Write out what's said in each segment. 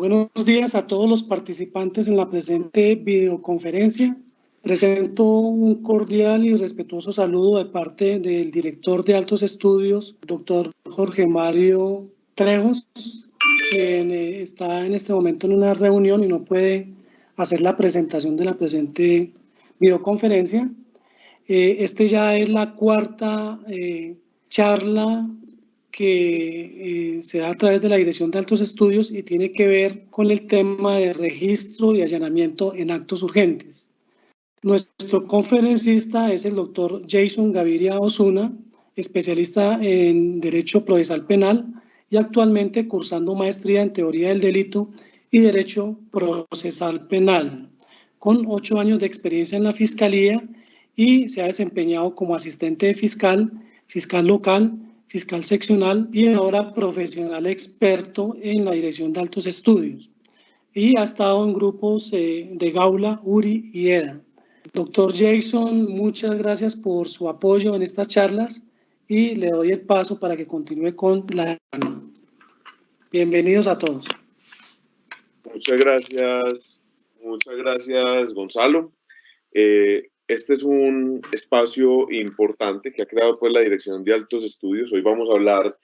Buenos días a todos los participantes en la presente videoconferencia. Presento un cordial y respetuoso saludo de parte del director de Altos Estudios, doctor Jorge Mario Trejos, quien está en este momento en una reunión y no puede hacer la presentación de la presente videoconferencia. Este ya es la cuarta charla que se da a través de la Dirección de Altos Estudios y tiene que ver con el tema de registro y allanamiento en actos urgentes. Nuestro conferencista es el doctor Jason Gaviria Osuna, especialista en Derecho Procesal Penal y actualmente cursando maestría en Teoría del Delito y Derecho Procesal Penal, con 8 años de experiencia en la Fiscalía y se ha desempeñado como asistente fiscal, fiscal local, fiscal seccional y ahora profesional experto en la Dirección de Altos Estudios. Y ha estado en grupos de Gaula, URI y EDA. Doctor Jason, muchas gracias por su apoyo en estas charlas y le doy el paso para que continúe con la charla. Bienvenidos a todos. Muchas gracias Gonzalo. Este es un espacio importante que ha creado pues la Dirección de Altos Estudios. Hoy vamos a hablar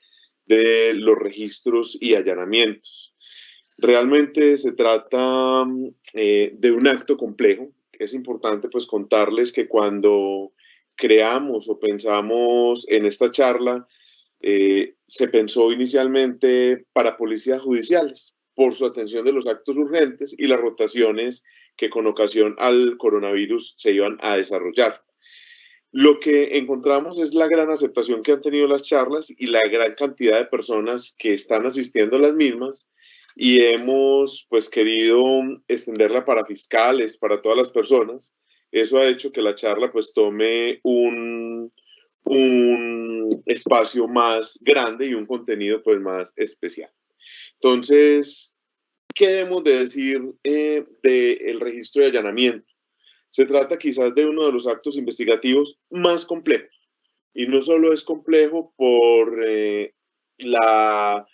de los registros y allanamientos. Realmente se trata de un acto complejo. Es importante pues contarles que cuando creamos o pensamos en esta charla, se pensó inicialmente para policías judiciales por su atención de los actos urgentes y las rotaciones que con ocasión al coronavirus se iban a desarrollar. Lo que encontramos es la gran aceptación que han tenido las charlas y la gran cantidad de personas que están asistiendo a las mismas, y hemos pues querido extenderla para fiscales, para todas las personas. Eso ha hecho que la charla pues tome un espacio más grande y un contenido pues más especial. Entonces, ¿qué debemos de decir del registro de allanamiento? Se trata quizás de uno de los actos investigativos más complejos. Y no solo es complejo por las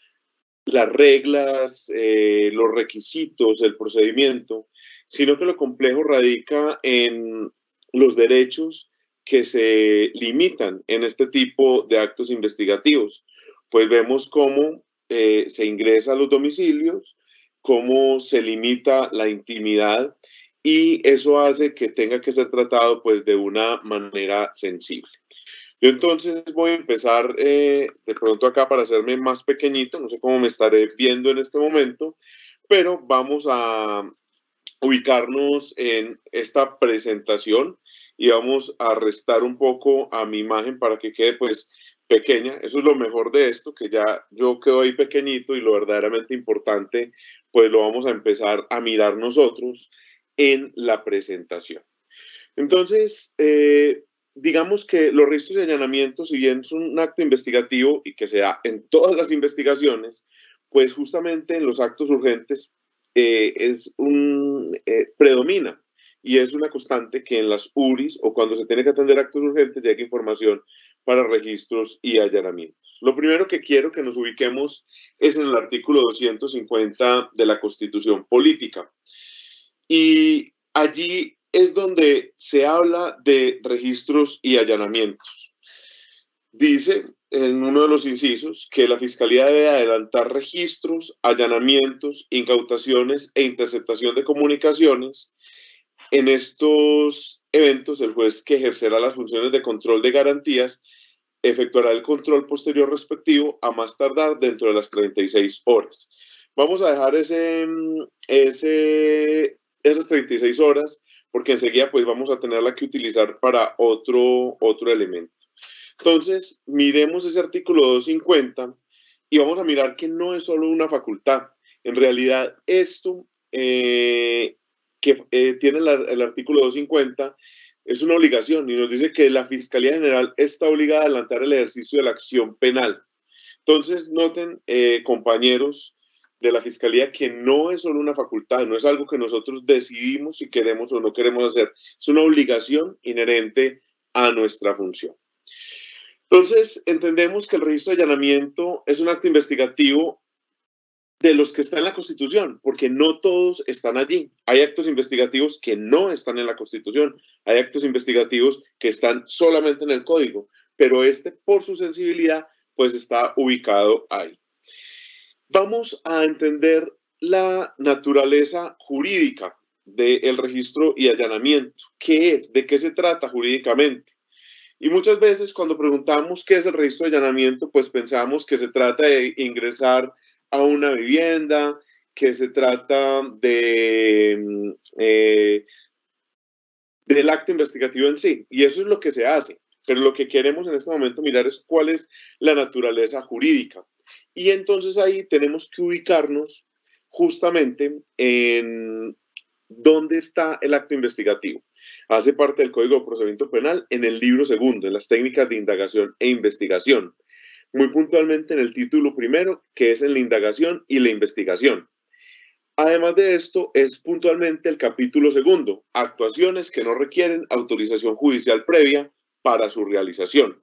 reglas, los requisitos, el procedimiento, sino que lo complejo radica en los derechos que se limitan en este tipo de actos investigativos. Pues vemos cómo se ingresa a los domicilios, cómo se limita la intimidad, y eso hace que tenga que ser tratado pues de una manera sensible. Yo entonces voy a empezar de pronto acá para hacerme más pequeñito, no sé cómo me estaré viendo en este momento, pero vamos a ubicarnos en esta presentación y vamos a restar un poco a mi imagen para que quede pues pequeña. Eso es lo mejor de esto, que ya yo quedo ahí pequeñito, y lo verdaderamente importante pues lo vamos a empezar a mirar nosotros en la presentación. Entonces, digamos que los registros de allanamiento, si bien es un acto investigativo y que se da en todas las investigaciones, pues justamente en los actos urgentes predomina, y es una constante que en las URIs o cuando se tiene que atender actos urgentes llega información para registros y allanamientos. Lo primero que quiero que nos ubiquemos es en el artículo 250 de la Constitución Política, y allí es donde se habla de registros y allanamientos. Dice en uno de los incisos que la Fiscalía debe adelantar registros, allanamientos, incautaciones e interceptación de comunicaciones. En estos eventos, el juez que ejercerá las funciones de control de garantías efectuará el control posterior respectivo a más tardar dentro de las 36 horas. Vamos a dejar esas 36 horas porque enseguida pues vamos a tenerla que utilizar para otro elemento. Entonces, miremos ese artículo 250 y vamos a mirar que no es solo una facultad. En realidad, esto que tiene el artículo 250 es una obligación, y nos dice que la Fiscalía General está obligada a adelantar el ejercicio de la acción penal. Entonces, noten, compañeros de la Fiscalía, que no es solo una facultad, no es algo que nosotros decidimos si queremos o no queremos hacer, es una obligación inherente a nuestra función. Entonces, entendemos que el registro de allanamiento es un acto investigativo de los que están en la Constitución, porque no todos están allí. Hay actos investigativos que no están en la Constitución, hay actos investigativos que están solamente en el Código, pero este, por su sensibilidad, pues está ubicado ahí. Vamos a entender la naturaleza jurídica del registro y allanamiento. ¿Qué es? ¿De qué se trata jurídicamente? Y muchas veces cuando preguntamos qué es el registro de allanamiento, pues pensamos que se trata de ingresar a una vivienda, que se trata de, del acto investigativo en sí. Y eso es lo que se hace. Pero lo que queremos en este momento mirar es cuál es la naturaleza jurídica. Y entonces ahí tenemos que ubicarnos justamente en dónde está el acto investigativo. Hace parte del Código de Procedimiento Penal en el libro segundo, en las técnicas de indagación e investigación. Muy puntualmente en el título primero, que es en la indagación y la investigación. Además de esto, es puntualmente el capítulo segundo, actuaciones que no requieren autorización judicial previa para su realización.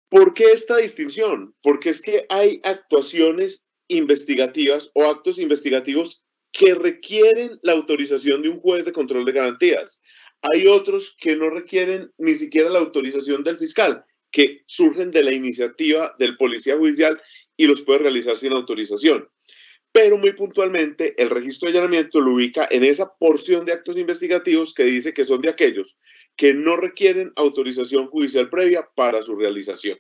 ¿Por qué esta distinción? Porque es que hay actuaciones investigativas o actos investigativos que requieren la autorización de un juez de control de garantías. Hay otros que no requieren ni siquiera la autorización del fiscal, que surgen de la iniciativa del policía judicial y los puede realizar sin autorización. Pero muy puntualmente el registro de allanamiento lo ubica en esa porción de actos investigativos que dice que son de aquellos que no requieren autorización judicial previa para su realización.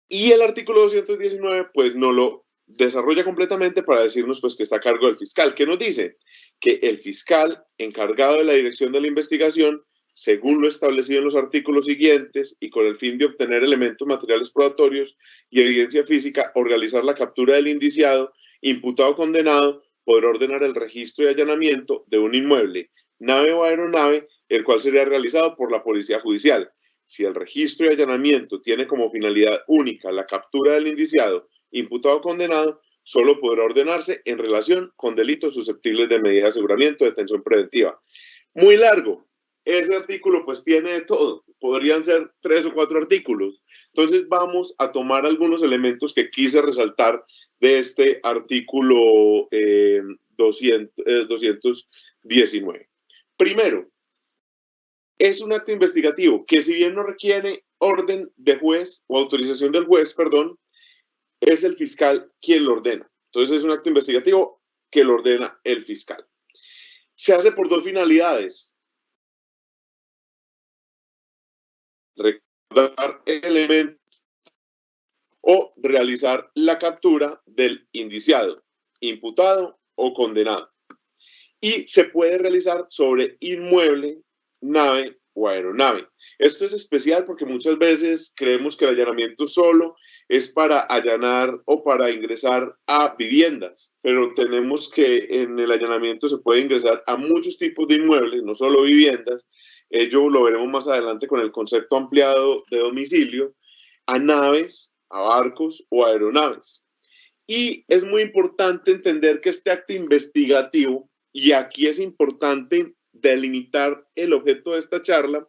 Y el artículo 219 pues no lo desarrolla completamente para decirnos pues que está a cargo del fiscal. ¿Qué nos dice? Que el fiscal encargado de la dirección de la investigación, según lo establecido en los artículos siguientes y con el fin de obtener elementos materiales probatorios y evidencia física o realizar la captura del indiciado, imputado o condenado, podrá ordenar el registro y allanamiento de un inmueble, nave o aeronave, el cual sería realizado por la Policía Judicial. Si el registro y allanamiento tiene como finalidad única la captura del indiciado, imputado o condenado, solo podrá ordenarse en relación con delitos susceptibles de medida de aseguramiento de detención preventiva. Muy largo. Ese artículo pues tiene de todo. Podrían ser 3 o 4 artículos. Entonces vamos a tomar algunos elementos que quise resaltar de este artículo 219. Primero, es un acto investigativo que si bien no requiere orden de juez o autorización del juez, perdón, es el fiscal quien lo ordena. Entonces es un acto investigativo que lo ordena el fiscal. Se hace por dos finalidades. Recordar elementos o realizar la captura del indiciado, imputado o condenado. Y se puede realizar sobre inmueble, nave o aeronave. Esto es especial porque muchas veces creemos que el allanamiento solo es para allanar o para ingresar a viviendas, pero tenemos que en el allanamiento se puede ingresar a muchos tipos de inmuebles, no solo viviendas. Ello lo veremos más adelante con el concepto ampliado de domicilio, a naves, a barcos o aeronaves. Y es muy importante entender que este acto investigativo, y aquí es importante delimitar el objeto de esta charla,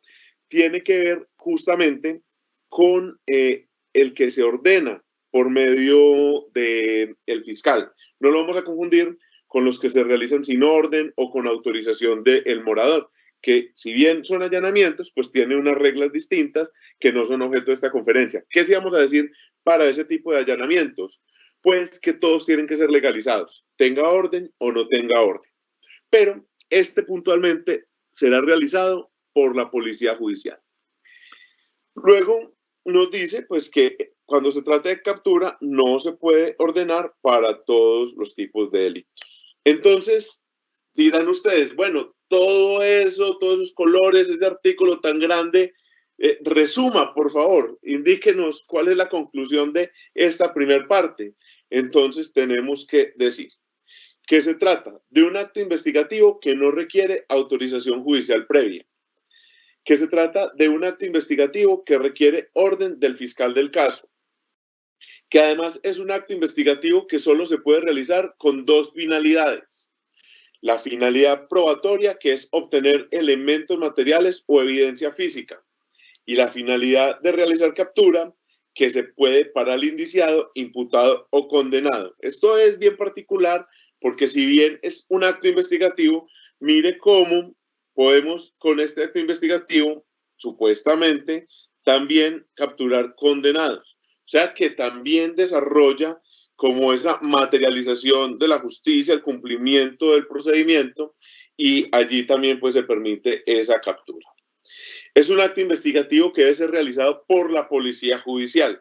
tiene que ver justamente con el que se ordena por medio del fiscal. No lo vamos a confundir con los que se realizan sin orden o con autorización del morador, que si bien son allanamientos, pues tiene unas reglas distintas que no son objeto de esta conferencia. ¿Qué sí vamos a decir para ese tipo de allanamientos? Pues que todos tienen que ser legalizados, tenga orden o no tenga orden. Pero este puntualmente será realizado por la Policía Judicial. Luego nos dice pues que cuando se trata de captura no se puede ordenar para todos los tipos de delitos. Entonces dirán ustedes, bueno, todo eso, todos esos colores, ese artículo tan grande, resuma, por favor, indíquenos cuál es la conclusión de esta primera parte. Entonces tenemos que decir que se trata de un acto investigativo que no requiere autorización judicial previa, que se trata de un acto investigativo que requiere orden del fiscal del caso, que además es un acto investigativo que solo se puede realizar con dos finalidades. La finalidad probatoria, que es obtener elementos materiales o evidencia física, y la finalidad de realizar captura, que se puede para el indiciado, imputado o condenado. Esto es bien particular porque si bien es un acto investigativo, mire cómo podemos con este acto investigativo, supuestamente, también capturar condenados. O sea que también desarrolla como esa materialización de la justicia, el cumplimiento del procedimiento, y allí también pues se permite esa captura. Es un acto investigativo que debe ser realizado por la policía judicial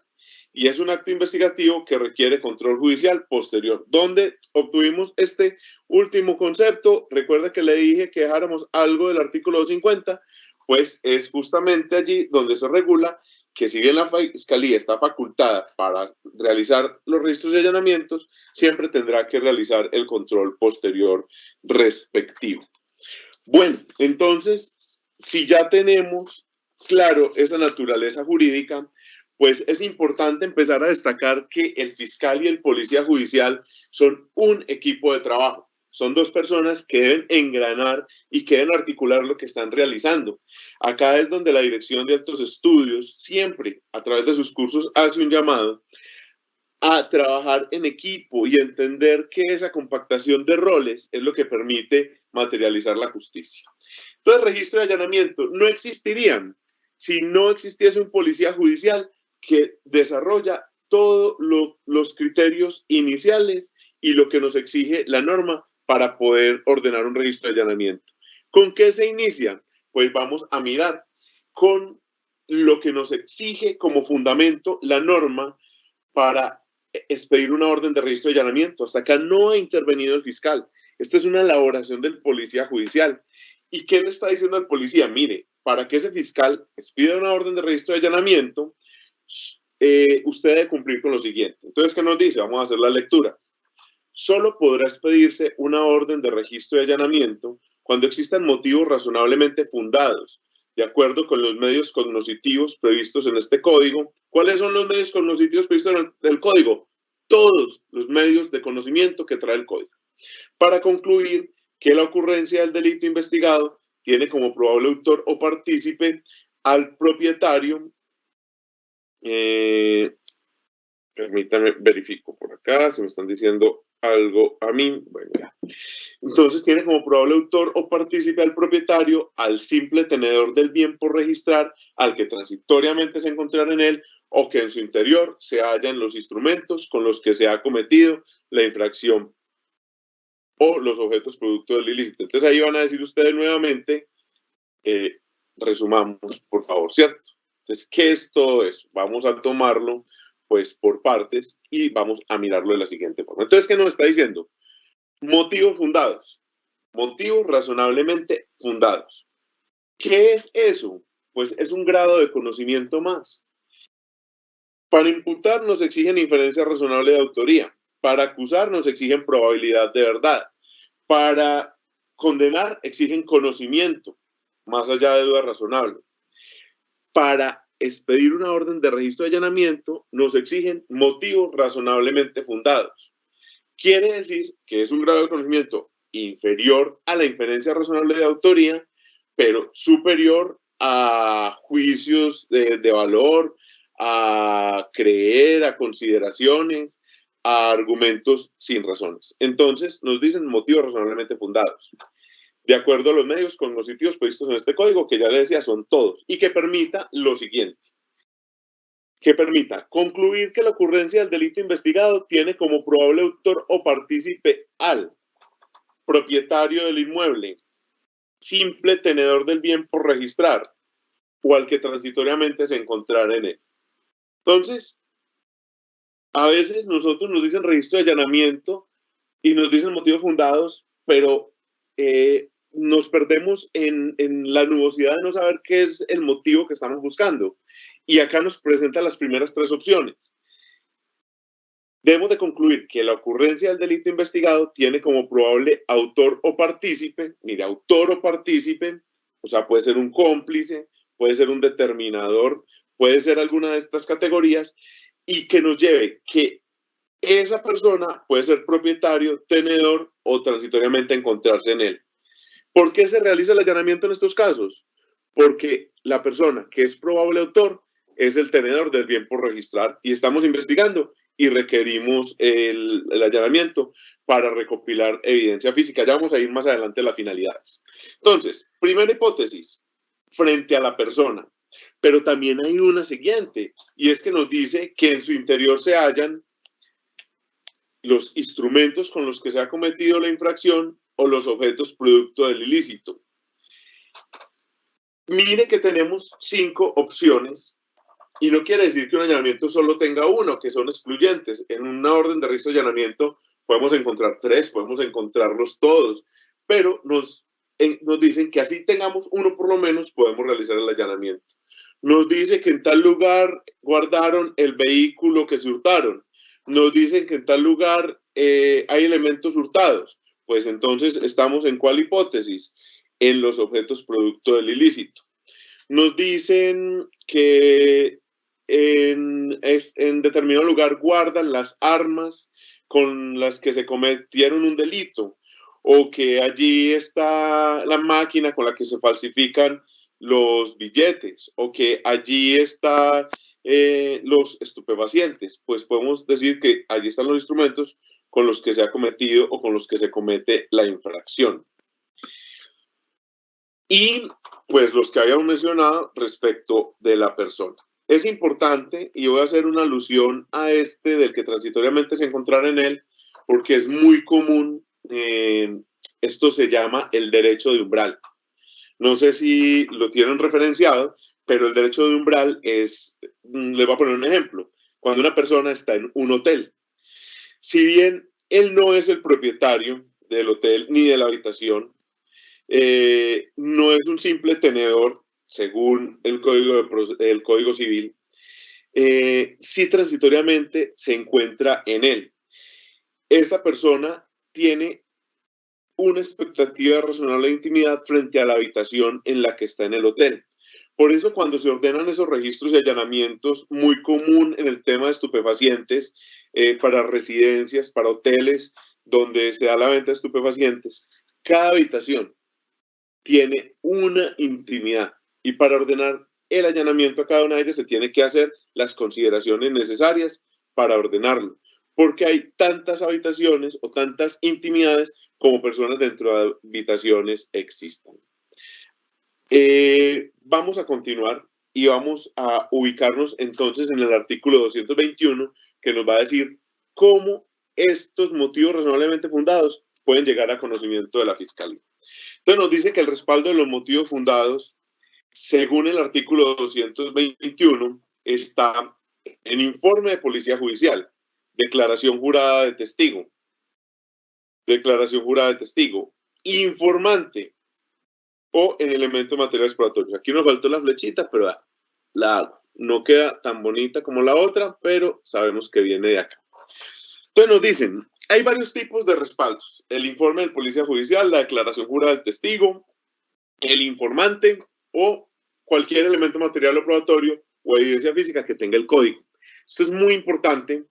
y es un acto investigativo que requiere control judicial posterior. ¿Dónde obtuvimos este último concepto? Recuerda que le dije que dejáramos algo del artículo 250, pues es justamente allí donde se regula que si bien la Fiscalía está facultada para realizar los registros y allanamientos, siempre tendrá que realizar el control posterior respectivo. Bueno, entonces, si ya tenemos claro esa naturaleza jurídica, pues es importante empezar a destacar que el fiscal y el policía judicial son un equipo de trabajo. Son dos personas que deben engranar y que deben articular lo que están realizando. Acá es donde la Dirección de Altos Estudios siempre, a través de sus cursos, hace un llamado a trabajar en equipo y entender que esa compactación de roles es lo que permite materializar la justicia. Entonces, registro de allanamiento no existirían si no existiese un policía judicial que desarrolla todos los criterios iniciales y lo que nos exige la norma para poder ordenar un registro de allanamiento. ¿Con qué se inicia? Pues vamos a mirar con lo que nos exige como fundamento la norma para expedir una orden de registro de allanamiento. Hasta acá no ha intervenido el fiscal. Esta es una elaboración del policía judicial. ¿Y qué le está diciendo al policía? Mire, para que ese fiscal expida una orden de registro de allanamiento, usted debe cumplir con lo siguiente. Entonces, ¿qué nos dice? Vamos a hacer la lectura. Solo podrá expedirse una orden de registro de allanamiento cuando existan motivos razonablemente fundados, de acuerdo con los medios cognoscitivos previstos en este código. ¿Cuáles son los medios cognoscitivos previstos en el código? Todos los medios de conocimiento que trae el código. Para concluir que la ocurrencia del delito investigado tiene como probable autor o partícipe al propietario. Permítame, verifico por acá, se me están diciendo algo a mí. Bueno, ya. Entonces tiene como probable autor o partícipe al propietario, al simple tenedor del bien por registrar, al que transitoriamente se encontrara en él o que en su interior se hallan los instrumentos con los que se ha cometido la infracción o los objetos producto del ilícito. Entonces ahí van a decir ustedes nuevamente, resumamos, por favor, ¿cierto? Entonces, ¿qué es todo eso? Vamos a tomarlo pues por partes y vamos a mirarlo de la siguiente forma. Entonces, ¿qué nos está diciendo? Motivos fundados, motivos razonablemente fundados. ¿Qué es eso? Pues es un grado de conocimiento más. Para imputar nos exigen inferencia razonable de autoría, para acusar nos exigen probabilidad de verdad, para condenar exigen conocimiento, más allá de duda razonable. Para expedir una orden de registro de allanamiento nos exigen motivos razonablemente fundados. Quiere decir que es un grado de conocimiento inferior a la inferencia razonable de autoría, pero superior a juicios de valor, a creer, a consideraciones, a argumentos sin razones. Entonces, nos dicen motivos razonablemente fundados, de acuerdo a los medios cognoscitivos previstos en este código, que ya les decía, son todos, y que permita lo siguiente. Que permita concluir que la ocurrencia del delito investigado tiene como probable autor o partícipe al propietario del inmueble, simple tenedor del bien por registrar, o al que transitoriamente se encontrara en él. Entonces, a veces nosotros nos dicen registro de allanamiento y nos dicen motivos fundados, pero nos perdemos en la nubosidad de no saber qué es el motivo que estamos buscando. Y acá nos presenta las primeras tres opciones. Debemos de concluir que la ocurrencia del delito investigado tiene como probable autor o partícipe, mire, autor o partícipe, o sea, puede ser un cómplice, puede ser un determinador, puede ser alguna de estas categorías, y que nos lleve que esa persona puede ser propietario, tenedor o transitoriamente encontrarse en él. ¿Por qué se realiza el allanamiento en estos casos? Porque la persona que es probable autor es el tenedor del bien por registrar y estamos investigando y requerimos el allanamiento para recopilar evidencia física. Ya vamos a ir más adelante a las finalidades. Entonces, primera hipótesis, frente a la persona. Pero también hay una siguiente, y es que nos dice que en su interior se hallan los instrumentos con los que se ha cometido la infracción o los objetos producto del ilícito. Mire que tenemos 5 opciones y no quiere decir que un allanamiento solo tenga uno, que son excluyentes. En una orden de registro de allanamiento podemos encontrar 3, podemos encontrarlos todos, pero nos dicen que así tengamos uno por lo menos, podemos realizar el allanamiento. Nos dice que en tal lugar guardaron el vehículo que se hurtaron. Nos dicen que en tal lugar hay elementos hurtados. Pues entonces, ¿estamos en cuál hipótesis? En los objetos producto del ilícito. Nos dicen que en determinado lugar guardan las armas con las que se cometieron un delito, o que allí está la máquina con la que se falsifican los billetes, o que allí están los estupefacientes. Pues podemos decir que allí están los instrumentos con los que se ha cometido o con los que se comete la infracción. Y pues los que habíamos mencionado respecto de la persona. Es importante, y voy a hacer una alusión a este del que transitoriamente se encontrará en él, porque es muy común, esto se llama el derecho de umbral. No sé si lo tienen referenciado, pero el derecho de umbral es, les voy a poner un ejemplo, cuando una persona está en un hotel, si bien él no es el propietario del hotel ni de la habitación, no es un simple tenedor, según el Código Civil, sí transitoriamente se encuentra en él. Esta persona tiene una expectativa razonable de intimidad frente a la habitación en la que está en el hotel. Por eso, cuando se ordenan esos registros y allanamientos, muy común en el tema de estupefacientes, para residencias, para hoteles donde se da la venta de estupefacientes, cada habitación tiene una intimidad y para ordenar el allanamiento a cada una de ellas se tiene que hacer las consideraciones necesarias para ordenarlo, porque hay tantas habitaciones o tantas intimidades como personas dentro de habitaciones existan. Vamos a continuar y vamos a ubicarnos entonces en el artículo 221, que nos va a decir cómo estos motivos razonablemente fundados pueden llegar a conocimiento de la Fiscalía. Entonces nos dice que el respaldo de los motivos fundados, según el artículo 221, está en informe de policía judicial, declaración jurada de testigo, informante o en elementos materiales probatorios. Aquí nos faltó la flechita, pero la hago. No queda tan bonita como la otra, pero sabemos que viene de acá. Entonces nos dicen, hay varios tipos de respaldos. El informe del policía judicial, la declaración jurada del testigo, el informante o cualquier elemento material o probatorio o evidencia física que tenga el código. Esto es muy importante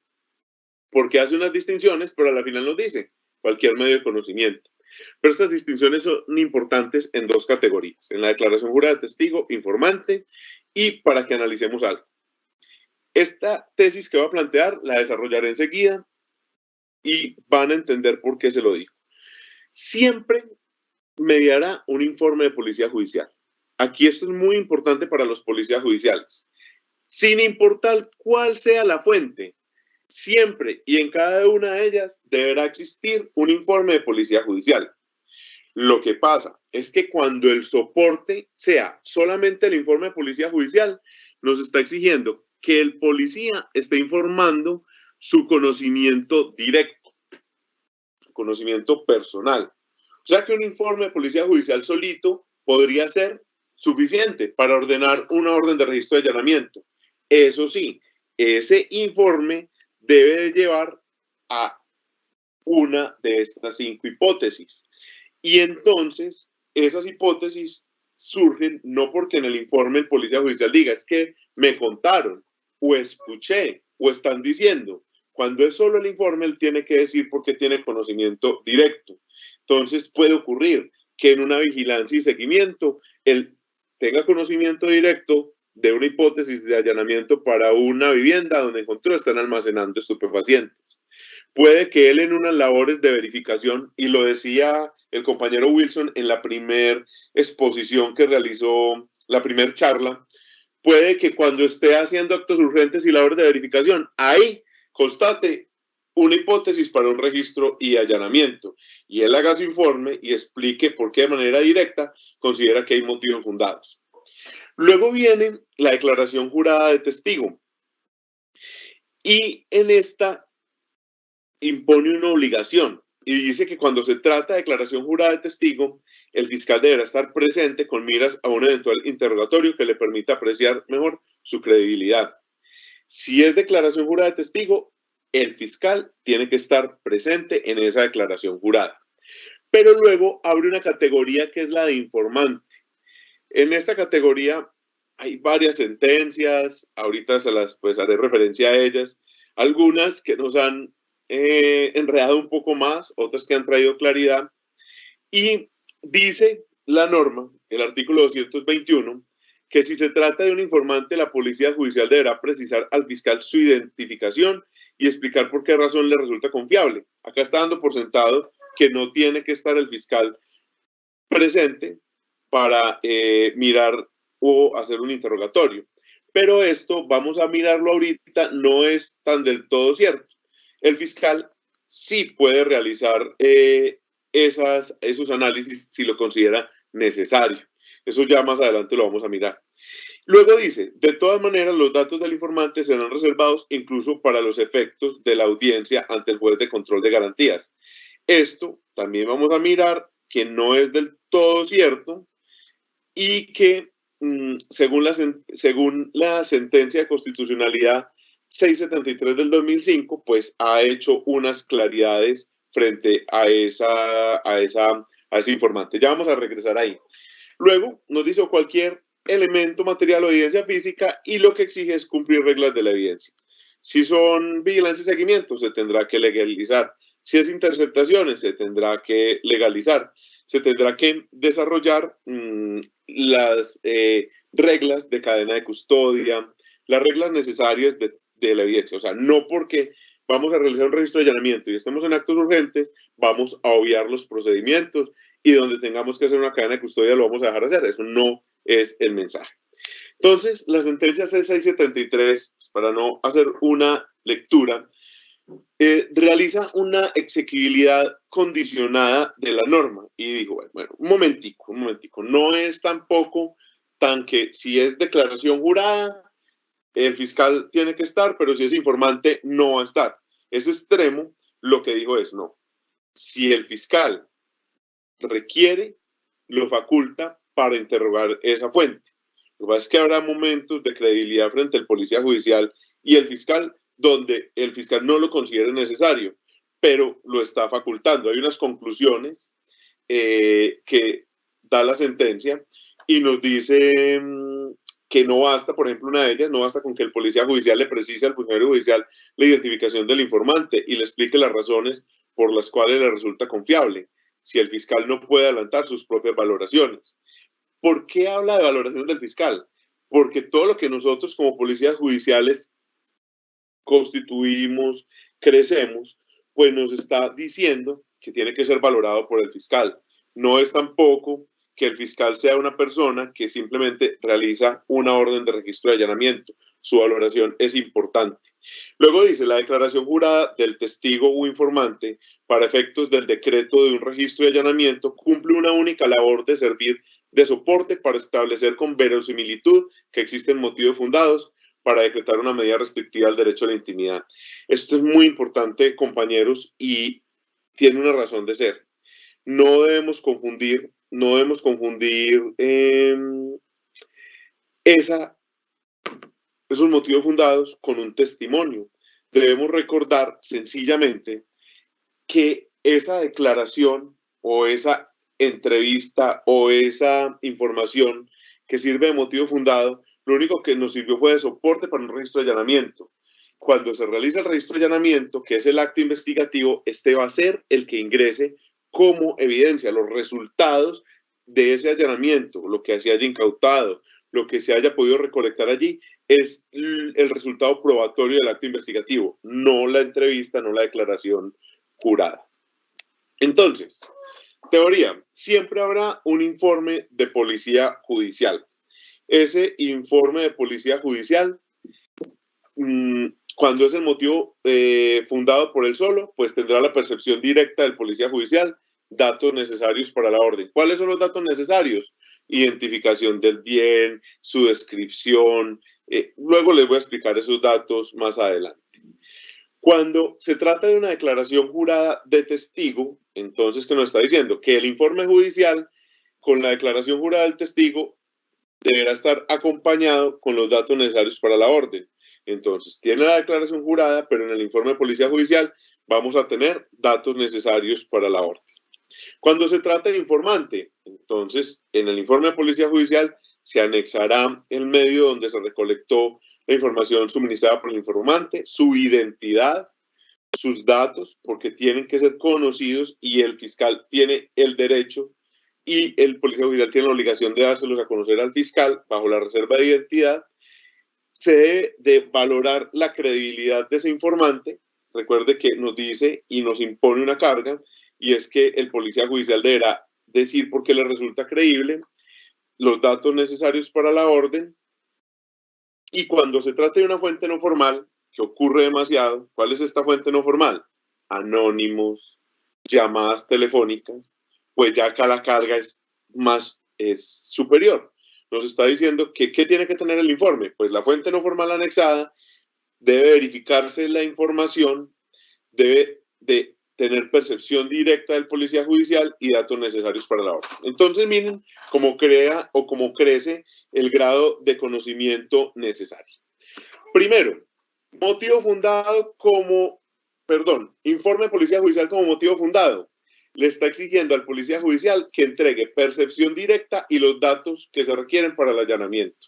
porque hace unas distinciones, pero a la final nos dice cualquier medio de conocimiento. Pero estas distinciones son importantes en 2 categorías, en la declaración jurada de testigo, informante, y para que analicemos algo. Esta tesis que voy a plantear la desarrollaré enseguida y van a entender por qué se lo digo. Siempre mediará un informe de policía judicial. Aquí esto es muy importante para los policías judiciales. Sin importar cuál sea la fuente, siempre y en cada una de ellas deberá existir un informe de policía judicial. Lo que pasa es que cuando el soporte sea solamente el informe de policía judicial, nos está exigiendo que el policía esté informando su conocimiento directo, su conocimiento personal. O sea que un informe de policía judicial solito podría ser suficiente para ordenar una orden de registro de allanamiento. Eso sí, ese informe debe de llevar a una de estas 5 hipótesis. Y entonces, esas hipótesis surgen no porque en el informe el policía judicial diga, es que me contaron, o escuché, o están diciendo. Cuando es solo el informe, él tiene que decir porque tiene conocimiento directo. Entonces, puede ocurrir que en una vigilancia y seguimiento, él tenga conocimiento directo de una hipótesis de allanamiento para una vivienda donde encontró están almacenando estupefacientes. Puede que él en unas labores de verificación, y lo decía el compañero Wilson en la primer exposición que realizó, la primer charla, puede que cuando esté haciendo actos urgentes y labores de verificación, ahí constate una hipótesis para un registro y allanamiento, y él haga su informe y explique por qué de manera directa considera que hay motivos fundados. Luego viene la declaración jurada de testigo, y en esta impone una obligación, y dice que cuando se trata de declaración jurada de testigo, el fiscal deberá estar presente con miras a un eventual interrogatorio que le permita apreciar mejor su credibilidad. Si es declaración jurada de testigo, el fiscal tiene que estar presente en esa declaración jurada. Pero luego abre una categoría que es la de informante. En esta categoría hay varias sentencias, ahorita se las pues haré referencia a ellas, algunas que nos han enredado un poco más, otras que han traído claridad, y dice la norma, el artículo 221, que si se trata de un informante, la policía judicial deberá precisar al fiscal su identificación y explicar por qué razón le resulta confiable. Acá está dando por sentado que no tiene que estar el fiscal presente para mirar o hacer un interrogatorio. Pero esto, vamos a mirarlo ahorita, no es tan del todo cierto. El fiscal sí puede realizar esos análisis si lo considera necesario. Eso ya más adelante lo vamos a mirar. Luego dice, de todas maneras, los datos del informante serán reservados incluso para los efectos de la audiencia ante el juez de control de garantías. Esto también vamos a mirar que no es del todo cierto y que según la sentencia de constitucionalidad 673 del 2005, pues ha hecho unas claridades frente a ese informante. Ya vamos a regresar ahí. Luego nos dice cualquier elemento material o evidencia física y lo que exige es cumplir reglas de la evidencia. Si son vigilancia y seguimiento, se tendrá que legalizar. Si es interceptaciones, se tendrá que legalizar. Se tendrá que desarrollar las reglas de cadena de custodia, las reglas necesarias de la evidencia. O sea, no porque vamos a realizar un registro de allanamiento y estemos en actos urgentes, vamos a obviar los procedimientos y donde tengamos que hacer una cadena de custodia lo vamos a dejar hacer. Eso no es el mensaje. Entonces, la sentencia C673, para no hacer una lectura, realiza una exequibilidad condicionada de la norma y dijo, bueno, un momentico, no es tampoco tan que si es declaración jurada, el fiscal tiene que estar, pero si es informante, no va a estar. Es extremo, lo que dijo es, no, si el fiscal requiere, lo faculta para interrogar esa fuente. Lo que pasa es que habrá momentos de credibilidad frente al policía judicial y el fiscal donde el fiscal no lo considere necesario, pero lo está facultando. Hay unas conclusiones que da la sentencia y nos dice que no basta, por ejemplo, una de ellas, no basta con que el policía judicial le precise al funcionario judicial la identificación del informante y le explique las razones por las cuales le resulta confiable, si el fiscal no puede adelantar sus propias valoraciones. ¿Por qué habla de valoraciones del fiscal? Porque todo lo que nosotros como policías judiciales constituimos, crecemos, pues nos está diciendo que tiene que ser valorado por el fiscal. No es tampoco que el fiscal sea una persona que simplemente realiza una orden de registro de allanamiento. Su valoración es importante. Luego dice, la declaración jurada del testigo o informante para efectos del decreto de un registro de allanamiento cumple una única labor de servir de soporte para establecer con verosimilitud que existen motivos fundados para decretar una medida restrictiva al derecho a la intimidad. Esto es muy importante, compañeros, y tiene una razón de ser. No debemos confundir esos motivos fundados con un testimonio. Debemos recordar sencillamente que esa declaración o esa entrevista o esa información que sirve de motivo fundado, lo único que nos sirvió fue de soporte para un registro de allanamiento. Cuando se realiza el registro de allanamiento, que es el acto investigativo, este va a ser el que ingrese como evidencia los resultados de ese allanamiento, lo que se haya incautado, lo que se haya podido recolectar allí es el resultado probatorio del acto investigativo, no la entrevista, no la declaración jurada. Entonces, teoría, siempre habrá un informe de policía judicial. Ese informe de policía judicial, cuando es el motivo fundado por él solo, pues tendrá la percepción directa del policía judicial, datos necesarios para la orden. ¿Cuáles son los datos necesarios? Identificación del bien, su descripción. Luego les voy a explicar esos datos más adelante. Cuando se trata de una declaración jurada de testigo, entonces, ¿qué nos está diciendo? Que el informe judicial con la declaración jurada del testigo deberá estar acompañado con los datos necesarios para la orden. Entonces, tiene la declaración jurada, pero en el informe de policía judicial vamos a tener datos necesarios para la orden. Cuando se trata de informante, entonces, en el informe de policía judicial se anexará el medio donde se recolectó la información suministrada por el informante, su identidad, sus datos, porque tienen que ser conocidos y el fiscal tiene el derecho y el policía judicial tiene la obligación de dárselos a conocer al fiscal bajo la reserva de identidad. Se debe de valorar la credibilidad de ese informante. Recuerde que nos dice y nos impone una carga, y es que el policía judicial deberá decir por qué le resulta creíble, los datos necesarios para la orden, y cuando se trate de una fuente no formal, que ocurre demasiado, ¿cuál es esta fuente no formal? Anónimos, llamadas telefónicas, pues ya acá la carga es superior. Nos está diciendo que ¿qué tiene que tener el informe? Pues la fuente no formal anexada, debe verificarse la información, debe de tener percepción directa del policía judicial y datos necesarios para la orden. Entonces miren cómo crea o cómo crece el grado de conocimiento necesario. Primero, motivo fundado informe de policía judicial como motivo fundado. Le está exigiendo al policía judicial que entregue percepción directa y los datos que se requieren para el allanamiento.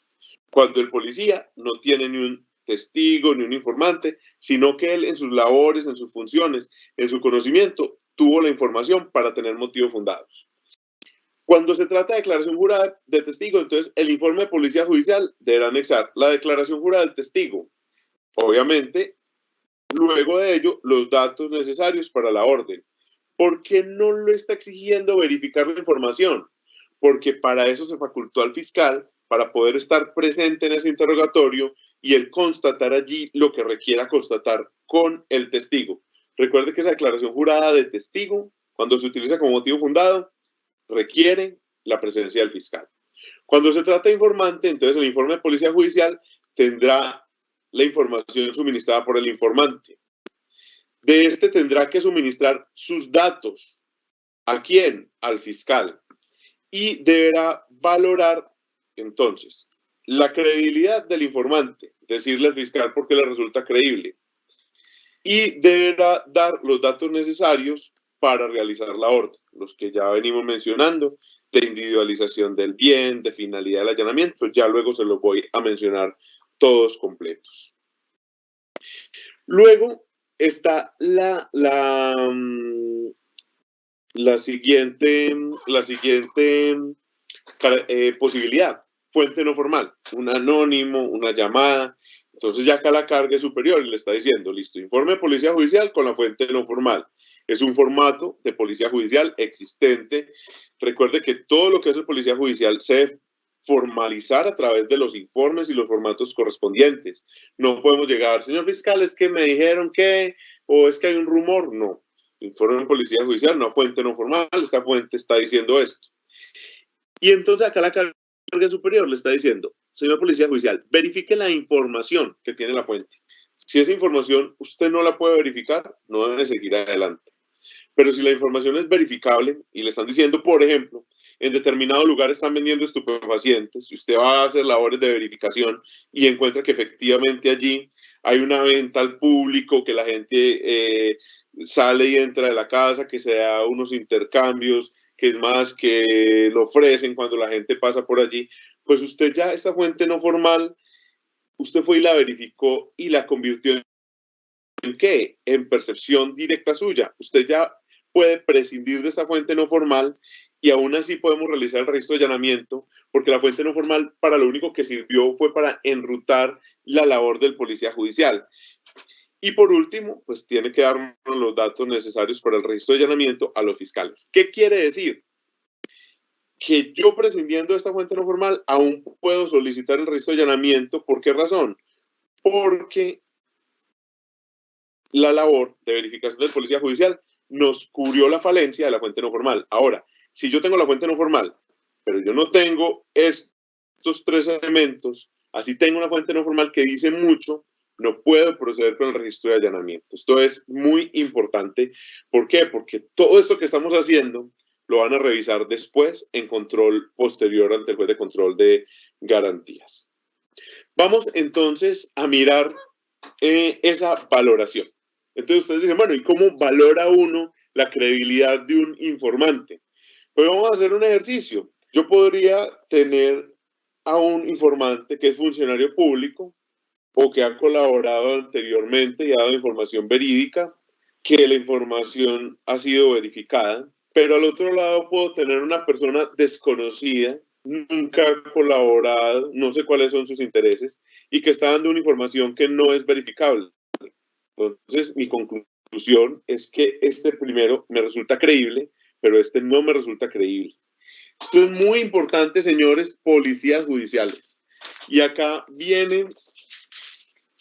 Cuando el policía no tiene ni un testigo ni un informante, sino que él en sus labores, en sus funciones, en su conocimiento, tuvo la información para tener motivos fundados. Cuando se trata de declaración jurada de testigo, entonces el informe de policía judicial deberá anexar la declaración jurada del testigo. Obviamente, luego de ello, los datos necesarios para la orden. ¿Por qué no lo está exigiendo verificar la información? Porque para eso se facultó al fiscal, para poder estar presente en ese interrogatorio y él constatar allí lo que requiera constatar con el testigo. Recuerde que esa declaración jurada de testigo, cuando se utiliza como motivo fundado, requiere la presencia del fiscal. Cuando se trata de informante, entonces el informe de policía judicial tendrá la información suministrada por el informante. De este tendrá que suministrar sus datos. ¿A quién? Al fiscal. Y deberá valorar, entonces, la credibilidad del informante, decirle al fiscal por qué le resulta creíble. Y deberá dar los datos necesarios para realizar la orden, los que ya venimos mencionando, de individualización del bien, de finalidad del allanamiento, ya luego se los voy a mencionar todos completos. Luego está la siguiente posibilidad, fuente no formal, un anónimo, una llamada. Entonces ya acá la carga es superior y le está diciendo, listo, informe de policía judicial con la fuente no formal. Es un formato de policía judicial existente. Recuerde que todo lo que hace el policía judicial se debe formalizar a través de los informes y los formatos correspondientes. No podemos llegar, señor fiscal, es que me dijeron que, o es que hay un rumor. No, informe de policía judicial, una fuente no formal, esta fuente está diciendo esto. Y entonces acá la carga superior le está diciendo, señor policía judicial, verifique la información que tiene la fuente. Si esa información usted no la puede verificar, no debe seguir adelante. Pero si la información es verificable y le están diciendo, por ejemplo, en determinado lugar están vendiendo estupefacientes, y usted va a hacer labores de verificación y encuentra que efectivamente allí hay una venta al público, que la gente sale y entra de la casa, que se da unos intercambios, que es más, que lo ofrecen cuando la gente pasa por allí, pues usted ya, esta fuente no formal, usted fue y la verificó y la convirtió en ¿qué? En percepción directa suya. Usted ya puede prescindir de esta fuente no formal y aún así podemos realizar el registro de allanamiento, porque la fuente no formal para lo único que sirvió fue para enrutar la labor del policía judicial. Y por último, pues tiene que darnos los datos necesarios para el registro de allanamiento a los fiscales. ¿Qué quiere decir? Que yo, prescindiendo de esta fuente no formal, aún puedo solicitar el registro de allanamiento. ¿Por qué razón? Porque la labor de verificación del policía judicial nos cubrió la falencia de la fuente no formal. Ahora, si yo tengo la fuente no formal, pero yo no tengo estos tres elementos, así tengo una fuente no formal que dice mucho, no puedo proceder con el registro de allanamiento. Esto es muy importante. ¿Por qué? Porque todo esto que estamos haciendo lo van a revisar después en control posterior ante el juez de control de garantías. Vamos entonces a mirar esa valoración. Entonces ustedes dicen, bueno, ¿y cómo valora uno la credibilidad de un informante? Pues vamos a hacer un ejercicio. Yo podría tener a un informante que es funcionario público o que ha colaborado anteriormente y ha dado información verídica, que la información ha sido verificada, pero al otro lado puedo tener una persona desconocida, nunca ha colaborado, no sé cuáles son sus intereses, y que está dando una información que no es verificable. Entonces, mi conclusión es que este primero me resulta creíble, pero este no me resulta creíble. Esto es muy importante, señores policías judiciales. Y acá viene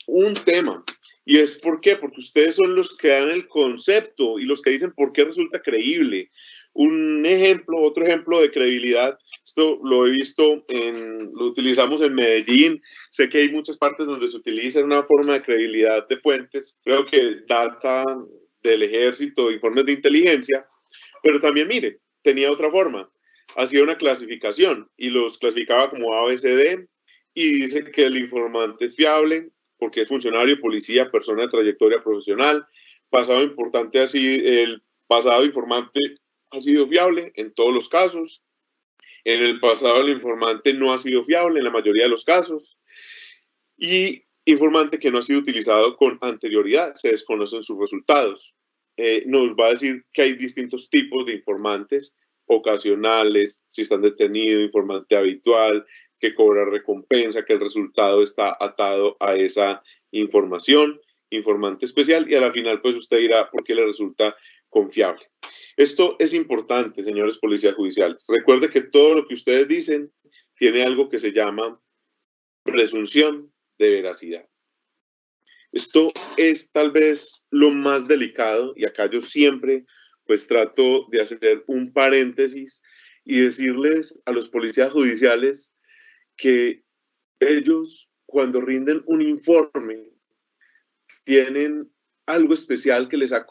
un tema. ¿Y es por qué? Porque ustedes son los que dan el concepto y los que dicen por qué resulta creíble. Un ejemplo, otro ejemplo de credibilidad, esto lo he visto, lo utilizamos en Medellín, sé que hay muchas partes donde se utiliza una forma de credibilidad de fuentes, creo que data del ejército, informes de inteligencia, pero también mire, tenía otra forma, hacía una clasificación y los clasificaba como A, B, C, D y dice que el informante es fiable, porque es funcionario, policía, persona de trayectoria profesional, pasado importante así, el pasado informante ha sido fiable en todos los casos, en el pasado el informante no ha sido fiable en la mayoría de los casos, y informante que no ha sido utilizado con anterioridad, se desconocen sus resultados. Nos va a decir que hay distintos tipos de informantes, ocasionales, si están detenidos, informante habitual, que cobra recompensa, que el resultado está atado a esa información, informante especial, y a la final pues usted dirá por qué le resulta confiable. Esto es importante, señores policías judiciales. Recuerde que todo lo que ustedes dicen tiene algo que se llama presunción de veracidad. Esto es tal vez lo más delicado, y acá yo siempre pues trato de hacer un paréntesis y decirles a los policías judiciales que ellos, cuando rinden un informe, tienen algo especial que les ha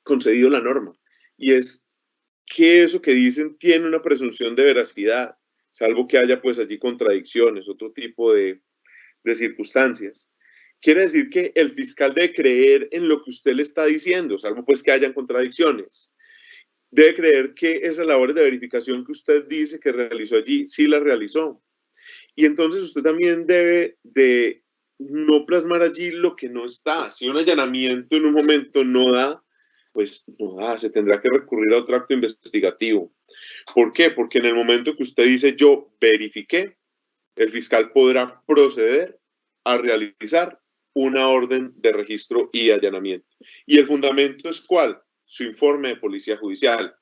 concedido la norma, y es que eso que dicen tiene una presunción de veracidad, salvo que haya pues allí contradicciones, otro tipo de circunstancias. Quiere decir que el fiscal debe creer en lo que usted le está diciendo, salvo pues que hayan contradicciones. Debe creer que esas labores de verificación que usted dice que realizó allí, sí las realizó. Y entonces usted también debe de no plasmar allí lo que no está. Si un allanamiento en un momento no da, pues no da, se tendrá que recurrir a otro acto investigativo. ¿Por qué? Porque en el momento que usted dice yo verifiqué, el fiscal podrá proceder a realizar una orden de registro y allanamiento. ¿Y el fundamento es cuál? Su informe de policía judicial.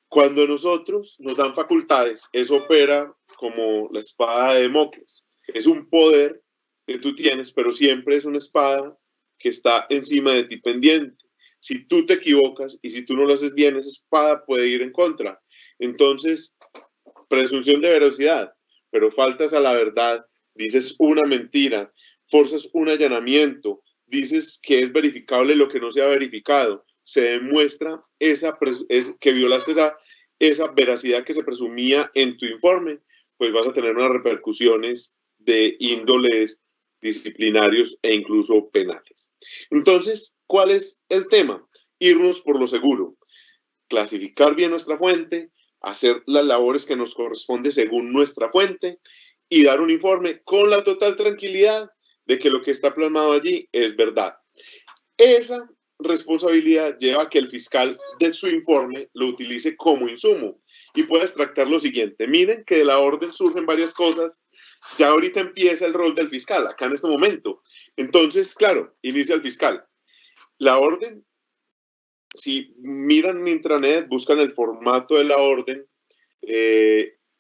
Cuando nosotros nos dan facultades, eso opera como la espada de Damocles. Es un poder que tú tienes, pero siempre es una espada que está encima de ti pendiente. Si tú te equivocas y si tú no lo haces bien, esa espada puede ir en contra. Entonces, presunción de veracidad, pero faltas a la verdad, dices una mentira, forzas un allanamiento, dices que es verificable lo que no se ha verificado, se demuestra que violaste esa veracidad que se presumía en tu informe, pues vas a tener unas repercusiones de índoles disciplinarios e incluso penales. Entonces, ¿cuál es el tema? Irnos por lo seguro, clasificar bien nuestra fuente, hacer las labores que nos corresponde según nuestra fuente y dar un informe con la total tranquilidad de que lo que está plasmado allí es verdad. Esa responsabilidad lleva a que el fiscal de su informe lo utilice como insumo y pueda extractar lo siguiente. Miren que de la orden surgen varias cosas. Ya ahorita empieza el rol del fiscal, acá en este momento. Entonces, claro, inicia el fiscal. La orden, si miran mi intranet, buscan el formato de la orden,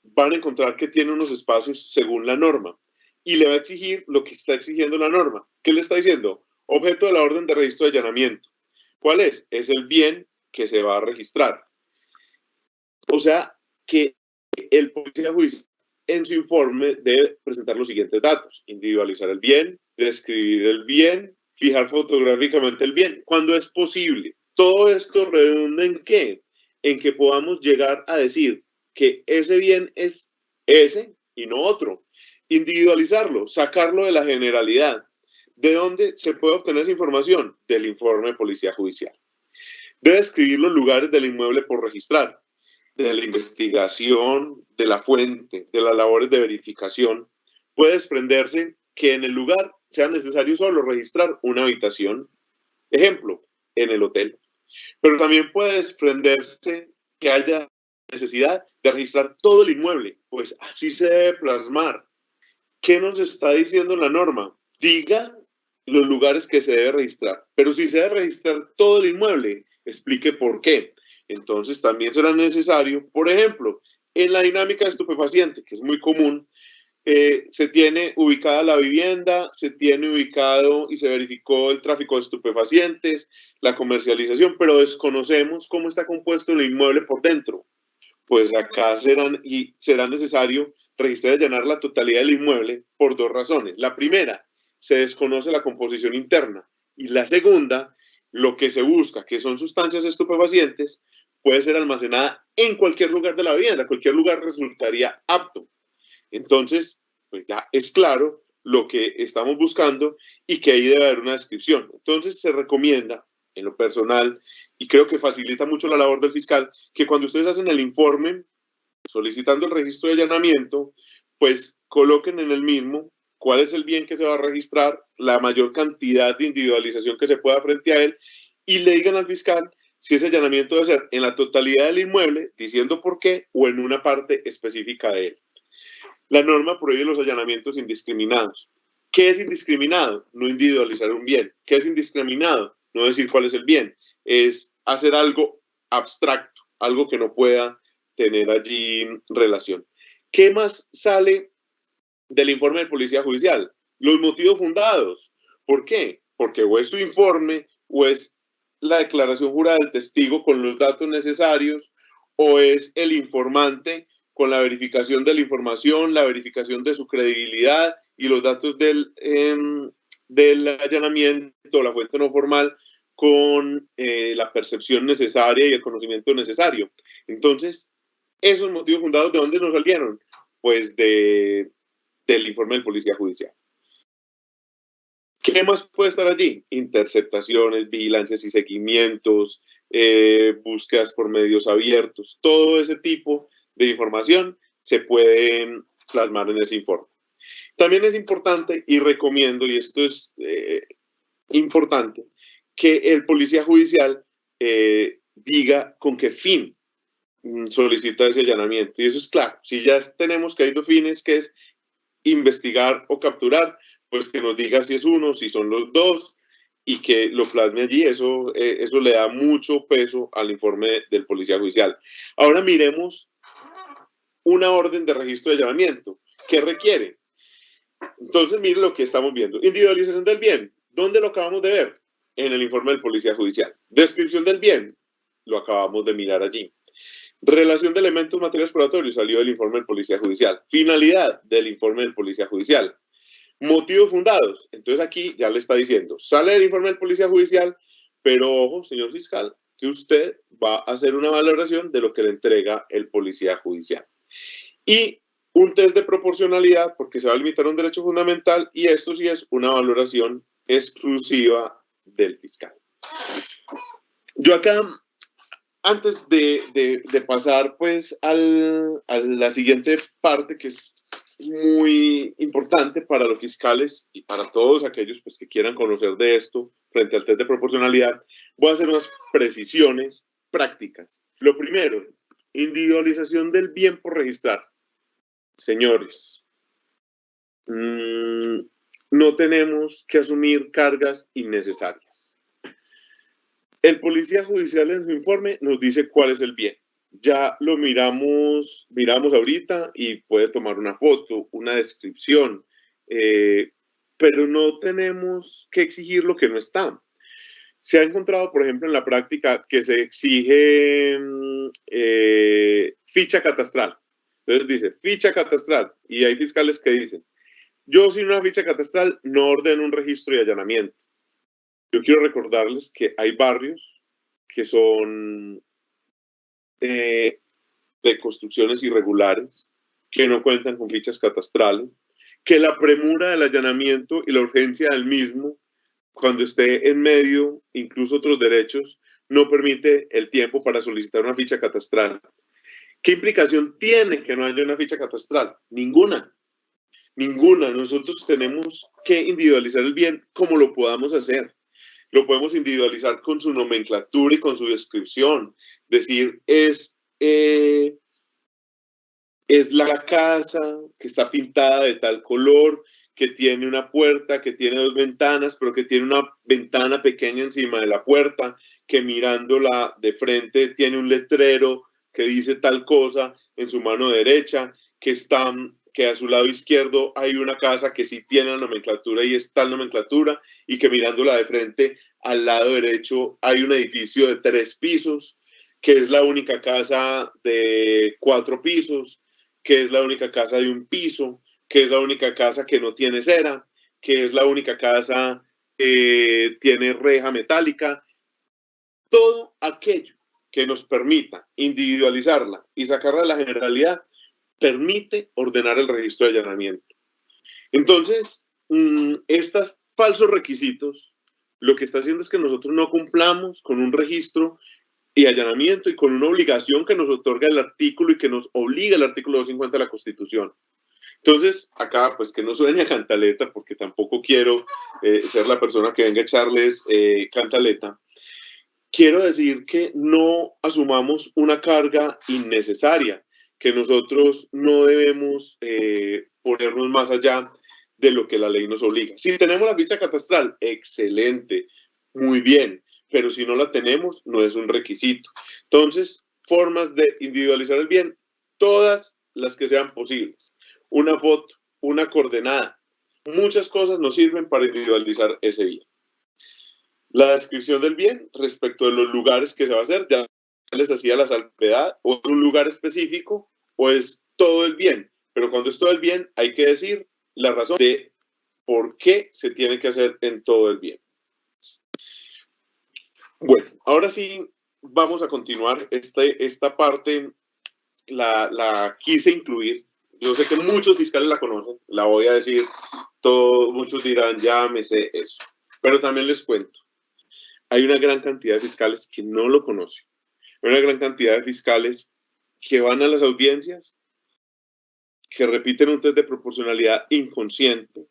van a encontrar que tiene unos espacios según la norma y le va a exigir lo que está exigiendo la norma. ¿Qué le está diciendo? Objeto de la orden de registro de allanamiento. ¿Cuál es? Es el bien que se va a registrar. O sea, que el policía judicial en su informe debe presentar los siguientes datos: individualizar el bien, describir el bien, fijar fotográficamente el bien, cuando es posible. Todo esto redunda en qué? En que podamos llegar a decir que ese bien es ese y no otro. Individualizarlo, sacarlo de la generalidad. ¿De dónde se puede obtener esa información? Del informe de policía judicial. Debe describir los lugares del inmueble por registrar, de la investigación, de la fuente, de las labores de verificación. Puede desprenderse que en el lugar sea necesario solo registrar una habitación, ejemplo, en el hotel. Pero también puede desprenderse que haya necesidad de registrar todo el inmueble, pues así se debe plasmar. ¿Qué nos está diciendo la norma? Diga los lugares que se debe registrar, pero si se debe registrar todo el inmueble, explique por qué. Entonces también será necesario, por ejemplo, en la dinámica de estupefaciente, que es muy común, se tiene ubicada la vivienda, se tiene ubicado y se verificó el tráfico de estupefacientes, la comercialización, pero desconocemos cómo está compuesto el inmueble por dentro. Pues acá será necesario registrar y allanar la totalidad del inmueble por dos razones. La primera, se desconoce la composición interna, y la segunda, lo que se busca, que son sustancias estupefacientes, puede ser almacenada en cualquier lugar de la vivienda, cualquier lugar resultaría apto. Entonces, pues ya es claro lo que estamos buscando y que ahí debe haber una descripción. Entonces se recomienda, en lo personal, y creo que facilita mucho la labor del fiscal, que cuando ustedes hacen el informe solicitando el registro de allanamiento, pues coloquen en el mismo cuál es el bien que se va a registrar, la mayor cantidad de individualización que se pueda frente a él, y le digan al fiscal si ese allanamiento debe ser en la totalidad del inmueble, diciendo por qué, o en una parte específica de él. La norma prohíbe los allanamientos indiscriminados. ¿Qué es indiscriminado? No individualizar un bien. ¿Qué es indiscriminado? No decir cuál es el bien. Es hacer algo abstracto, algo que no pueda tener allí relación. ¿Qué más sale del informe de policía judicial? Los motivos fundados. ¿Por qué? Porque o es su informe o es la declaración jurada del testigo con los datos necesarios, o es el informante con la verificación de la información, la verificación de su credibilidad y los datos del allanamiento, la fuente no formal, con la percepción necesaria y el conocimiento necesario. Entonces, esos motivos fundados, ¿de dónde nos salieron? Pues del informe del policía judicial. ¿Qué más puede estar allí? Interceptaciones, vigilancias y seguimientos, búsquedas por medios abiertos, todo ese tipo de información se puede plasmar en ese informe. También es importante y recomiendo, y esto es importante, que el policía judicial diga con qué fin solicita ese allanamiento. Y eso es claro. Si ya tenemos que hay dos fines, que es investigar o capturar, pues que nos diga si es uno, si son los dos, y que lo plasme allí. Eso le da mucho peso al informe del policía judicial. Ahora miremos una orden de registro de allanamiento. ¿Qué requiere? Entonces, miren lo que estamos viendo. Individualización del bien. ¿Dónde lo acabamos de ver? En el informe del policía judicial. Descripción del bien. Lo acabamos de mirar allí. Relación de elementos materiales probatorios. Salió del informe del policía judicial. Finalidad del informe del policía judicial. Motivos fundados. Entonces aquí ya le está diciendo, sale del informe del policía judicial, pero ojo, señor fiscal, que usted va a hacer una valoración de lo que le entrega el policía judicial. Y un test de proporcionalidad, porque se va a limitar a un derecho fundamental, y esto sí es una valoración exclusiva del fiscal. Yo acá, antes de pasar pues a la siguiente parte, que es muy importante para los fiscales y para todos aquellos pues, que quieran conocer de esto frente al test de proporcionalidad. Voy a hacer unas precisiones prácticas. Lo primero, individualización del bien por registrar. Señores, no tenemos que asumir cargas innecesarias. El policía judicial en su informe nos dice cuál es el bien. Ya lo miramos ahorita y puede tomar una foto, una descripción, pero no tenemos que exigir lo que no está. Se ha encontrado, por ejemplo, en la práctica que se exige ficha catastral. Entonces dice, ficha catastral, y hay fiscales que dicen, yo sin una ficha catastral no ordeno un registro de allanamiento. Yo quiero recordarles que hay barrios que son de construcciones irregulares, que no cuentan con fichas catastrales, que la premura del allanamiento y la urgencia del mismo, cuando esté en medio, incluso otros derechos, no permite el tiempo para solicitar una ficha catastral. ¿Qué implicación tiene que no haya una ficha catastral? Ninguna. Ninguna. Nosotros tenemos que individualizar el bien como lo podamos hacer. Lo podemos individualizar con su nomenclatura y con su descripción. Decir, es la casa que está pintada de tal color, que tiene una puerta, que tiene 2 ventanas, pero que tiene una ventana pequeña encima de la puerta, que mirándola de frente tiene un letrero que dice tal cosa en su mano derecha, que a su lado izquierdo hay una casa que sí tiene la nomenclatura y es tal nomenclatura, y que mirándola de frente al lado derecho hay un edificio de 3 pisos, que es la única casa de 4 pisos, que es la única casa de 1 piso, que es la única casa que no tiene cera, que es la única casa que tiene reja metálica. Todo aquello que nos permita individualizarla y sacarla de la generalidad permite ordenar el registro de allanamiento. Entonces, estos falsos requisitos lo que está haciendo es que nosotros no cumplamos con un registro y allanamiento y con una obligación que nos otorga el artículo y que nos obliga el artículo 250 de la Constitución. Entonces, acá, pues que no suene a cantaleta, porque tampoco quiero ser la persona que venga a echarles cantaleta. Quiero decir que no asumamos una carga innecesaria, que nosotros no debemos ponernos más allá de lo que la ley nos obliga. Si tenemos la ficha catastral, excelente, muy bien, pero si no la tenemos, no es un requisito. Entonces, formas de individualizar el bien, todas las que sean posibles. Una foto, una coordenada, muchas cosas nos sirven para individualizar ese bien. La descripción del bien respecto de los lugares que se va a hacer, ya les hacía la salvedad, o es un lugar específico o es todo el bien, pero cuando es todo el bien hay que decir la razón de por qué se tiene que hacer en todo el bien. Bueno, ahora sí vamos a continuar. Esta parte la quise incluir. Yo sé que muchos fiscales la conocen, la voy a decir, muchos dirán, ya me sé eso, pero también les cuento. Hay una gran cantidad de fiscales que no lo conocen. Hay una gran cantidad de fiscales que van a las audiencias, que repiten un test de proporcionalidad inconsciente,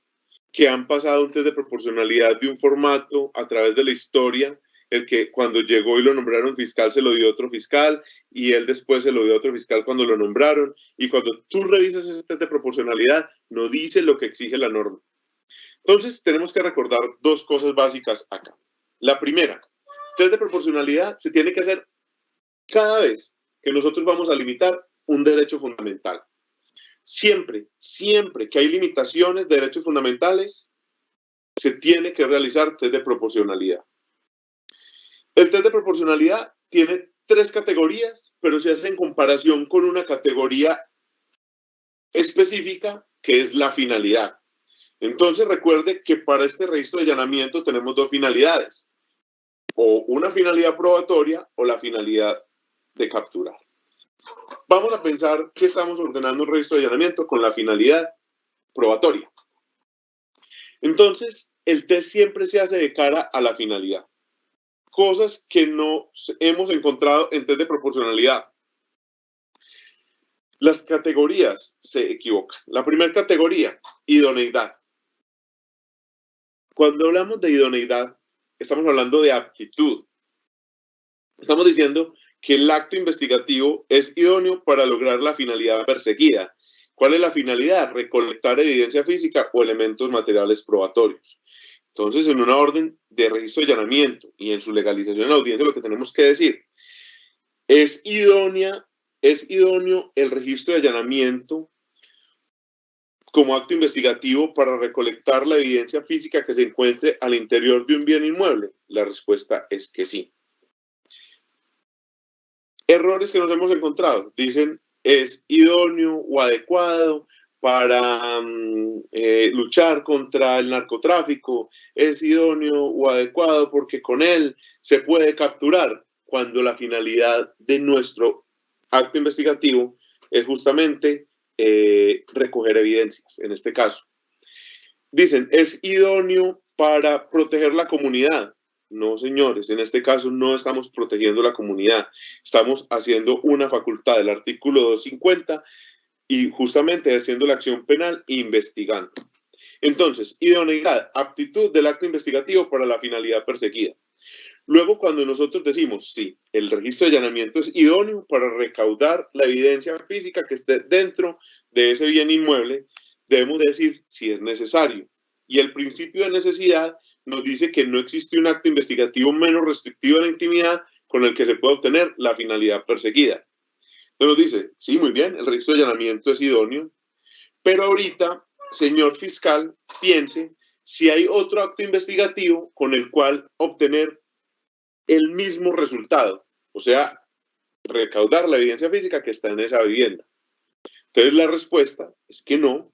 que han pasado un test de proporcionalidad de un formato a través de la historia, el que cuando llegó y lo nombraron fiscal se lo dio otro fiscal y él después se lo dio otro fiscal cuando lo nombraron, y cuando tú revisas ese test de proporcionalidad no dice lo que exige la norma. Entonces tenemos que recordar 2 cosas básicas acá. La primera, test de proporcionalidad se tiene que hacer cada vez que nosotros vamos a limitar un derecho fundamental. Siempre, siempre que hay limitaciones de derechos fundamentales, se tiene que realizar test de proporcionalidad. El test de proporcionalidad tiene 3 categorías, pero se hace en comparación con una categoría específica que es la finalidad. Entonces recuerde que para este registro de allanamiento tenemos 2 finalidades, o una finalidad probatoria o la finalidad de capturar. Vamos a pensar que estamos ordenando un registro de allanamiento con la finalidad probatoria. Entonces, el test siempre se hace de cara a la finalidad. Cosas que no hemos encontrado en test de proporcionalidad. Las categorías se equivocan. La primera categoría, idoneidad. Cuando hablamos de idoneidad, estamos hablando de aptitud. Estamos diciendo que el acto investigativo es idóneo para lograr la finalidad perseguida. ¿Cuál es la finalidad? Recolectar evidencia física o elementos materiales probatorios. Entonces, en una orden de registro de allanamiento y en su legalización en la audiencia, lo que tenemos que decir es idóneo el registro de allanamiento como acto investigativo para recolectar la evidencia física que se encuentre al interior de un bien inmueble. La respuesta es que sí. Errores que nos hemos encontrado. Dicen, es idóneo o adecuado para luchar contra el narcotráfico, es idóneo o adecuado porque con él se puede capturar, cuando la finalidad de nuestro acto investigativo es justamente recoger evidencias, en este caso. Dicen, es idóneo para proteger la comunidad. No, señores, en este caso no estamos protegiendo la comunidad, estamos haciendo una facultad del artículo 250 y justamente ejerciendo la acción penal investigando. Entonces, idoneidad, aptitud del acto investigativo para la finalidad perseguida. Luego, cuando nosotros decimos, sí, el registro de allanamiento es idóneo para recaudar la evidencia física que esté dentro de ese bien inmueble, debemos decir si es necesario. Y el principio de necesidad nos dice que no existe un acto investigativo menos restrictivo a la intimidad con el que se pueda obtener la finalidad perseguida. Entonces nos dice, sí, muy bien, el registro de allanamiento es idóneo, pero ahorita, señor fiscal, piense si hay otro acto investigativo con el cual obtener el mismo resultado, o sea, recaudar la evidencia física que está en esa vivienda. Entonces la respuesta es que no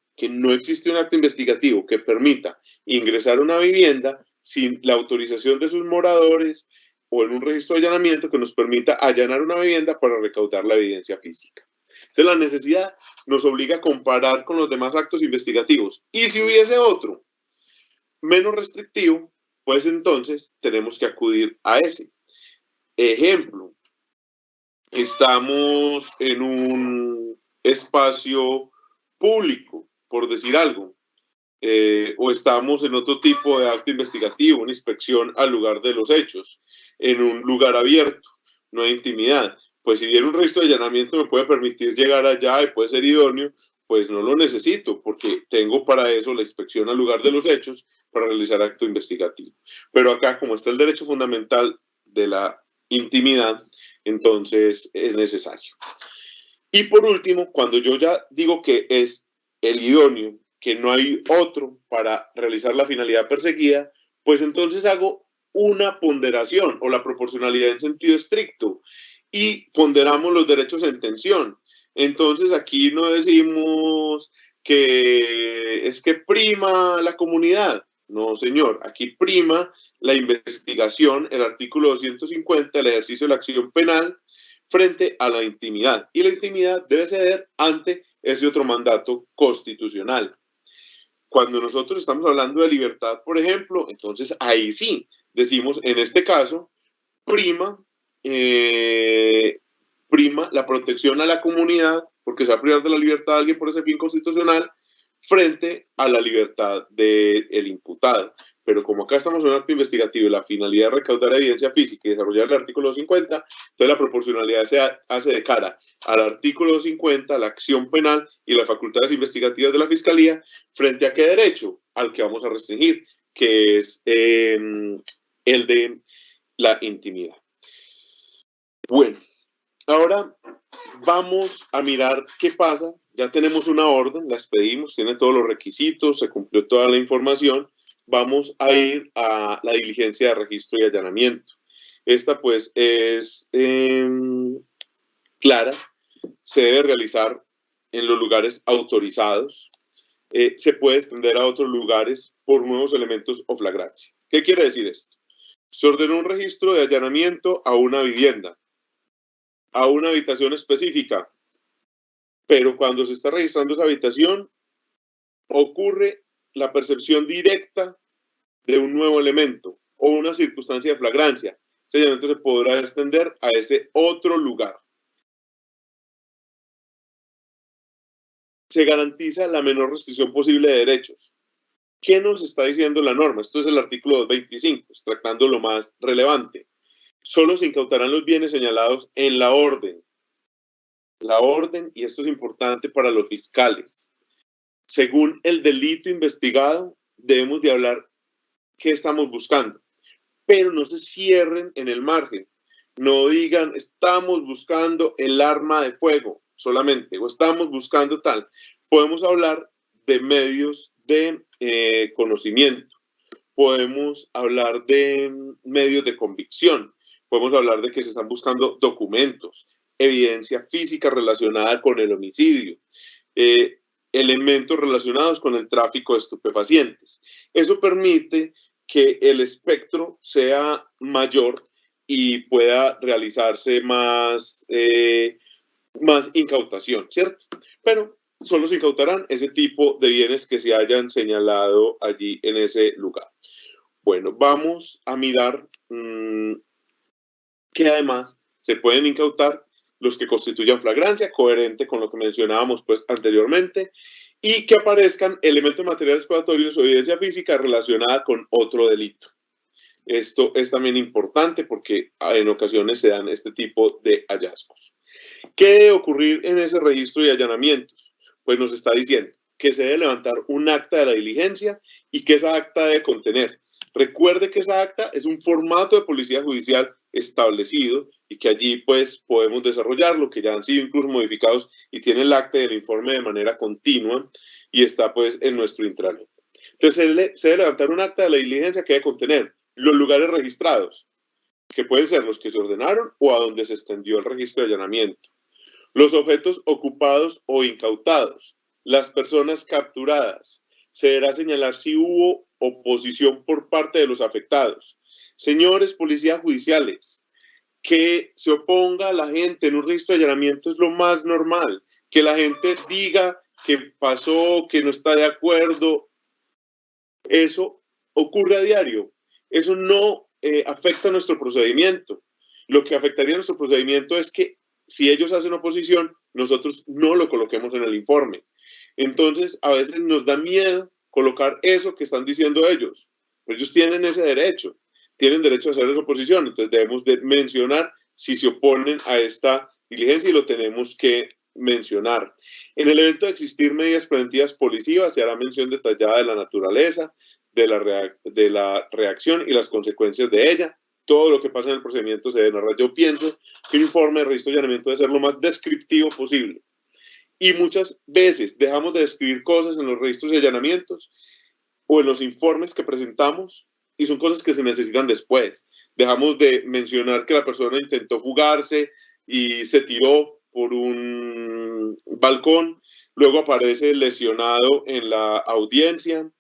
existe un acto investigativo que permita ingresar a una vivienda sin la autorización de sus moradores o en un registro de allanamiento que nos permita allanar una vivienda para recaudar la evidencia física. Entonces la necesidad nos obliga a comparar con los demás actos investigativos. Y si hubiese otro menos restrictivo, pues entonces tenemos que acudir a ese. Ejemplo, estamos en un espacio público, por decir algo, o estamos en otro tipo de acto investigativo, una inspección al lugar de los hechos, en un lugar abierto, no hay intimidad. Pues si bien un registro de allanamiento me puede permitir llegar allá y puede ser idóneo, pues no lo necesito, porque tengo para eso la inspección al lugar de los hechos para realizar acto investigativo. Pero acá, como está el derecho fundamental de la intimidad, entonces es necesario. Y por último, cuando yo ya digo que es el idóneo, que no hay otro para realizar la finalidad perseguida, pues entonces hago una ponderación o la proporcionalidad en sentido estricto y ponderamos los derechos en tensión. Entonces aquí no decimos que es que prima la comunidad. No, señor, aquí prima la investigación, el artículo 250, el ejercicio de la acción penal, frente a la intimidad. Y la intimidad debe ceder ante ese otro mandato constitucional. Cuando nosotros estamos hablando de libertad, por ejemplo, entonces ahí sí decimos, en este caso, prima la protección a la comunidad, porque se va a privar de la libertad de alguien por ese fin constitucional, frente a la libertad del imputado. Pero como acá estamos en un acto investigativo y la finalidad es recaudar evidencia física y desarrollar el artículo 50, entonces la proporcionalidad se hace de cara al artículo 50, la acción penal y las facultades investigativas de la Fiscalía, frente a qué derecho al que vamos a restringir, que es el de la intimidad. Bueno, ahora vamos a mirar qué pasa. Ya tenemos una orden, la expedimos, tiene todos los requisitos, se cumplió toda la información. Vamos a ir a la diligencia de registro y allanamiento. Esta pues es clara, se debe realizar en los lugares autorizados. Se puede extender a otros lugares por nuevos elementos o flagrancia. ¿Qué quiere decir esto? Se ordenó un registro de allanamiento a una vivienda, a una habitación específica, pero cuando se está registrando esa habitación, ocurre la percepción directa de un nuevo elemento o una circunstancia de flagrancia. Ese allanamiento se podrá extender a ese otro lugar. se garantiza la menor restricción posible de derechos. ¿Qué nos está diciendo la norma? Esto es el artículo 225, extractando lo más relevante. Solo se incautarán los bienes señalados en la orden. La orden, y esto es importante para los fiscales, según el delito investigado, debemos de hablar qué estamos buscando, pero no se cierren en el margen. No digan, estamos buscando el arma de fuego solamente, o estamos buscando tal. Podemos hablar de medios de conocimiento, podemos hablar de medios de convicción, podemos hablar de que se están buscando documentos, evidencia física relacionada con el homicidio, elementos relacionados con el tráfico de estupefacientes. Eso permite que el espectro sea mayor y pueda realizarse más incautación, ¿cierto? Pero solo se incautarán ese tipo de bienes que se hayan señalado allí en ese lugar. Bueno, vamos a mirar que además se pueden incautar los que constituyan flagrancia, coherente con lo que mencionábamos pues, anteriormente, y que aparezcan elementos materiales probatorios o evidencia física relacionada con otro delito. Esto es también importante porque en ocasiones se dan este tipo de hallazgos. ¿Qué debe ocurrir en ese registro de allanamientos? Pues nos está diciendo que se debe levantar un acta de la diligencia y que esa acta debe contener. Recuerde que esa acta es un formato de policía judicial establecido y que allí pues podemos desarrollarlo, que ya han sido incluso modificados y tiene el acta del informe de manera continua y está pues en nuestro intranet. Entonces se debe levantar un acta de la diligencia que debe contener los lugares registrados, que pueden ser los que se ordenaron o a donde se extendió el registro de allanamiento, los objetos ocupados o incautados, las personas capturadas. Se deberá señalar si hubo oposición por parte de los afectados. Señores policías judiciales, que se oponga a la gente en un registro de allanamiento es lo más normal. Que la gente diga que pasó, que no está de acuerdo, eso ocurre a diario. Eso no afecta a nuestro procedimiento. Lo que afectaría a nuestro procedimiento es que si ellos hacen oposición, nosotros no lo coloquemos en el informe. Entonces, a veces nos da miedo colocar eso que están diciendo ellos. Ellos tienen ese derecho, tienen derecho a hacer esa oposición. Entonces, debemos de mencionar si se oponen a esta diligencia y lo tenemos que mencionar. En el evento de existir medidas preventivas policivas, se hará mención detallada de la naturaleza, de la reacción y las consecuencias de ella. Todo lo que pasa en el procedimiento se debe narrar. Yo pienso que un informe de registro de allanamiento debe ser lo más descriptivo posible. Y muchas veces dejamos de describir cosas en los registros de allanamientos o en los informes que presentamos y son cosas que se necesitan después. Dejamos de mencionar que la persona intentó fugarse y se tiró por un balcón, luego aparece lesionado en la audiencia,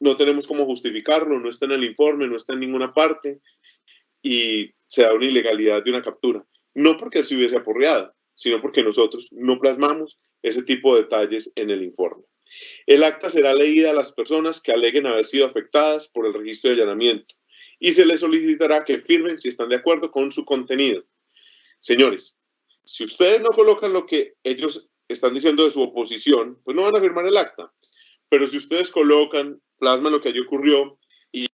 no tenemos cómo justificarlo, no está en el informe, no está en ninguna parte y se da una ilegalidad de una captura. No porque él se hubiese aporreado, sino porque nosotros no plasmamos ese tipo de detalles en el informe. El acta será leída a las personas que aleguen haber sido afectadas por el registro de allanamiento y se les solicitará que firmen si están de acuerdo con su contenido. Señores, si ustedes no colocan lo que ellos están diciendo de su oposición, pues no van a firmar el acta. Pero si ustedes colocan, plasman lo que allí ocurrió y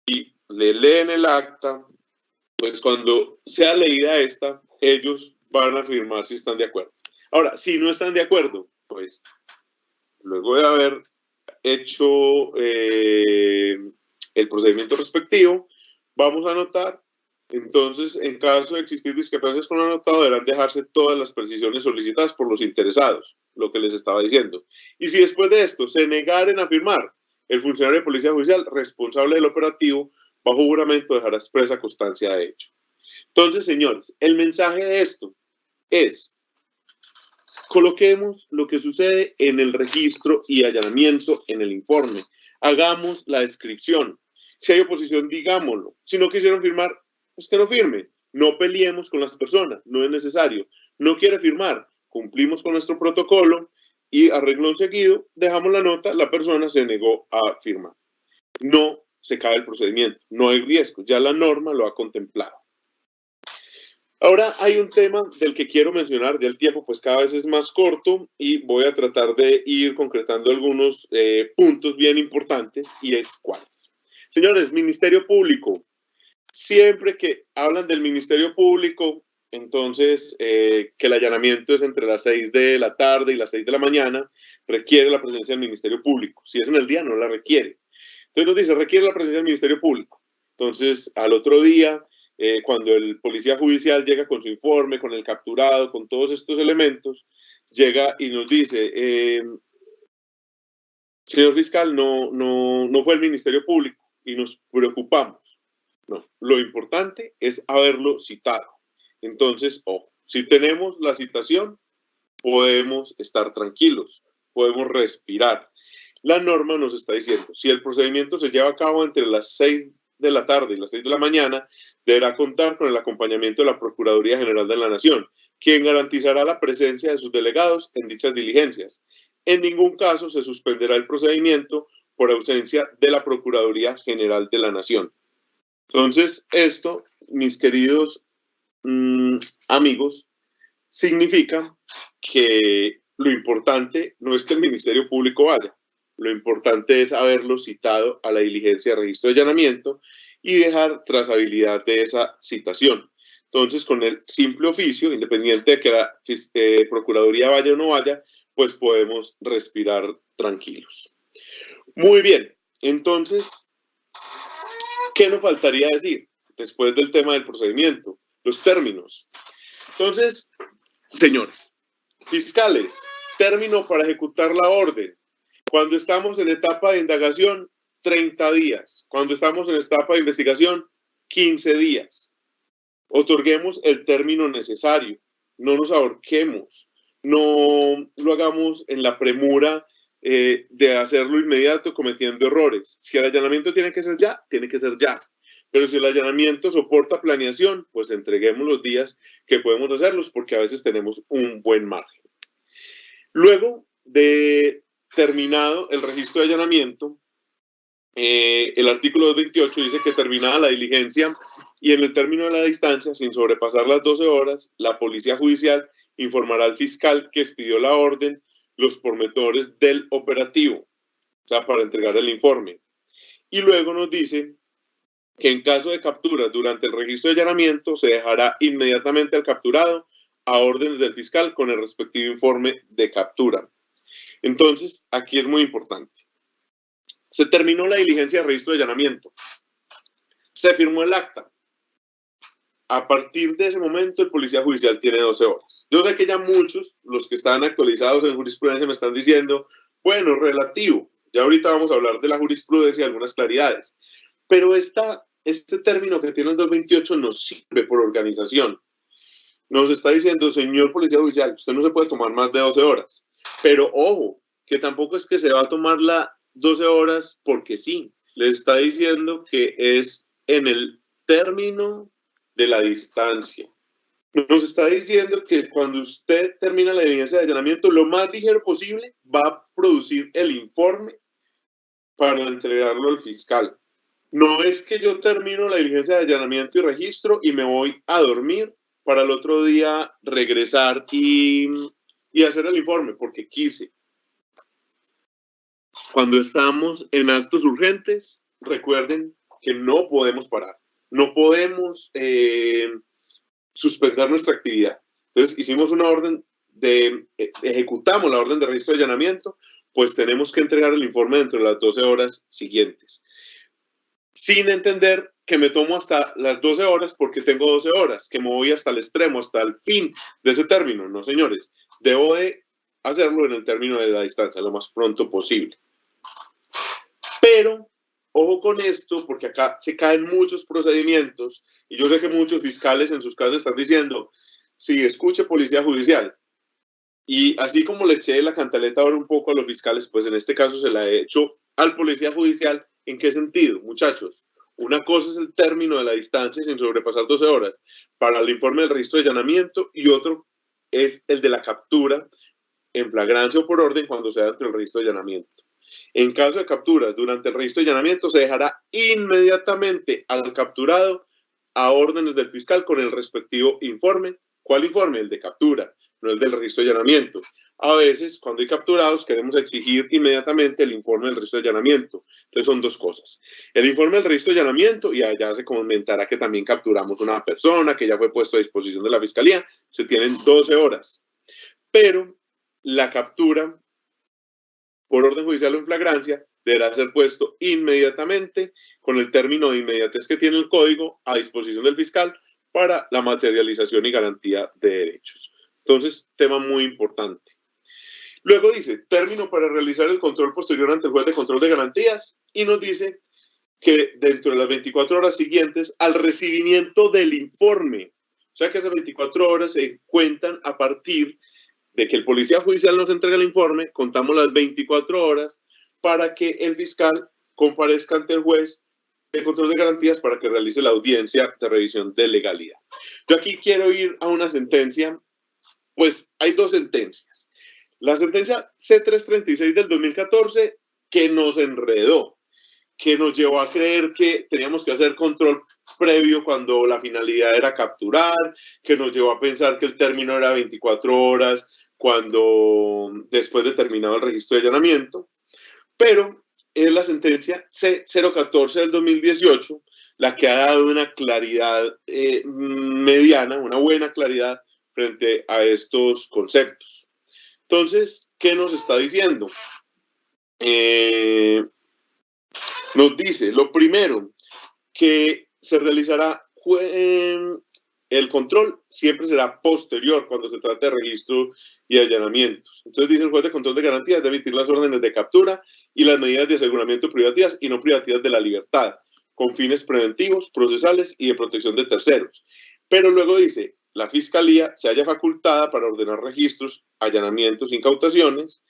le leen el acta, pues cuando sea leída esta, ellos van a firmar si están de acuerdo. Ahora, si no están de acuerdo, pues luego de haber hecho el procedimiento respectivo, vamos a anotar. Entonces, en caso de existir discrepancias con el anotado, deberán dejarse todas las precisiones solicitadas por los interesados, lo que les estaba diciendo. Y si después de esto se negaren a firmar, el funcionario de policía judicial responsable del operativo, bajo juramento, dejará expresa constancia de hecho. Entonces, señores, el mensaje de esto es: coloquemos lo que sucede en el registro y allanamiento en el informe. Hagamos la descripción. Si hay oposición, digámoslo. Si no quisieron firmar, pues que no firme. No peleemos con las personas, no es necesario. No quiere firmar, cumplimos con nuestro protocolo y a renglón seguido dejamos la nota, la persona se negó a firmar. No se cae el procedimiento, no hay riesgo, ya la norma lo ha contemplado. Ahora hay un tema del que quiero mencionar, ya el tiempo pues cada vez es más corto y voy a tratar de ir concretando algunos puntos bien importantes y es cuáles. Señores, Ministerio Público. Siempre que hablan del Ministerio Público, entonces que el allanamiento es entre las 6 de la tarde y las 6 de la mañana, requiere la presencia del Ministerio Público. Si es en el día, no la requiere. Entonces nos dice, requiere la presencia del Ministerio Público. Entonces, al otro día, cuando el policía judicial llega con su informe, con el capturado, con todos estos elementos, llega y nos dice, señor fiscal, no fue el Ministerio Público y nos preocupamos. No, lo importante es haberlo citado. Entonces, ojo, si tenemos la citación, podemos estar tranquilos, podemos respirar. La norma nos está diciendo, si el procedimiento se lleva a cabo entre las 6 de la tarde y las 6 de la mañana, deberá contar con el acompañamiento de la Procuraduría General de la Nación, quien garantizará la presencia de sus delegados en dichas diligencias. En ningún caso se suspenderá el procedimiento por ausencia de la Procuraduría General de la Nación. Entonces, esto, mis queridos amigos, significa que lo importante no es que el Ministerio Público vaya, lo importante es haberlo citado a la diligencia de registro de allanamiento y dejar trazabilidad de esa citación. Entonces, con el simple oficio, independiente de que la Procuraduría vaya o no vaya, pues podemos respirar tranquilos. Muy bien, entonces, ¿qué nos faltaría decir después del tema del procedimiento? Los términos. Entonces, señores, fiscales, término para ejecutar la orden. Cuando estamos en etapa de indagación, 30 días. Cuando estamos en etapa de investigación, 15 días. Otorguemos el término necesario. No nos ahorquemos. No lo hagamos en la premura de hacerlo inmediato cometiendo errores. Si el allanamiento tiene que ser ya, tiene que ser ya. Pero si el allanamiento soporta planeación, pues entreguemos los días que podemos hacerlos porque a veces tenemos un buen margen. Luego de terminado el registro de allanamiento, el artículo 228 dice que terminada la diligencia y en el término de la distancia, sin sobrepasar las 12 horas, la policía judicial informará al fiscal que expidió la orden los pormenores del operativo, o sea, para entregar el informe. Y luego nos dice que en caso de captura durante el registro de allanamiento se dejará inmediatamente al capturado a órdenes del fiscal con el respectivo informe de captura. Entonces, aquí es muy importante. Se terminó la diligencia de registro de allanamiento. Se firmó el acta. A partir de ese momento, el policía judicial tiene 12 horas. Yo sé que ya muchos, los que están actualizados en jurisprudencia, me están diciendo, bueno, relativo. Ya ahorita vamos a hablar de la jurisprudencia y algunas claridades. Pero este término que tiene el 228 nos sirve por organización. Nos está diciendo, señor policía judicial, usted no se puede tomar más de 12 horas. Pero ojo, que tampoco es que se va a tomar las 12 horas porque sí. Le está diciendo que es en el término de la distancia. Nos está diciendo que cuando usted termina la diligencia de allanamiento, lo más ligero posible va a producir el informe para entregarlo al fiscal. No es que yo termino la diligencia de allanamiento y registro y me voy a dormir para el otro día regresar y hacer el informe, porque quise. Cuando estamos en actos urgentes, recuerden que no podemos parar, no podemos suspender nuestra actividad. Entonces, hicimos una orden ejecutamos la orden de registro de allanamiento, pues tenemos que entregar el informe dentro de las 12 horas siguientes. Sin entender que me tomo hasta las 12 horas porque tengo 12 horas, que me voy hasta el extremo, hasta el fin de ese término. No, señores, debo de hacerlo en el término de la distancia, lo más pronto posible. Pero, ojo con esto, porque acá se caen muchos procedimientos y yo sé que muchos fiscales en sus casas están diciendo, sí, escuche policía judicial. Y así como le eché la cantaleta ahora un poco a los fiscales, pues en este caso se la he hecho al policía judicial. ¿En qué sentido, muchachos? Una cosa es el término de la distancia sin sobrepasar 12 horas para el informe del registro de allanamiento y otro es el de la captura en flagrancia o por orden cuando se da dentro del registro de allanamiento. En caso de capturas durante el registro de allanamiento se dejará inmediatamente al capturado a órdenes del fiscal con el respectivo informe. ¿Cuál informe? El de captura, no el del registro de allanamiento. A veces, cuando hay capturados, queremos exigir inmediatamente el informe del registro de allanamiento. Entonces, son dos cosas. El informe del registro de allanamiento, y allá se comentará que también capturamos una persona que ya fue puesto a disposición de la fiscalía. Se tienen 12 horas. Pero la captura por orden judicial o en flagrancia deberá ser puesto inmediatamente con el término de inmediatez que tiene el código a disposición del fiscal para la materialización y garantía de derechos. Entonces, tema muy importante. Luego dice, término para realizar el control posterior ante el juez de control de garantías, y nos dice que dentro de las 24 horas siguientes al recibimiento del informe, o sea que esas 24 horas se cuentan a partir de que el policía judicial nos entrega el informe, contamos las 24 horas para que el fiscal comparezca ante el juez de control de garantías para que realice la audiencia de revisión de legalidad. Yo aquí quiero ir a una sentencia, pues hay dos sentencias. La sentencia C336 del 2014 que nos enredó, que nos llevó a creer que teníamos que hacer control previo cuando la finalidad era capturar, que nos llevó a pensar que el término era 24 horas cuando después de terminado el registro de allanamiento, pero es la sentencia C014 del 2018 la que ha dado una claridad mediana, una buena claridad frente a estos conceptos. Entonces, ¿qué nos está diciendo? Nos dice, lo primero, que se realizará el control siempre será posterior cuando se trate de registro y allanamientos. Entonces dice el juez de control de garantías debe emitir las órdenes de captura y las medidas de aseguramiento privativas y no privativas de la libertad, con fines preventivos, procesales y de protección de terceros. Pero luego dice, la fiscalía se halla facultada para ordenar registros, allanamientos, incautaciones,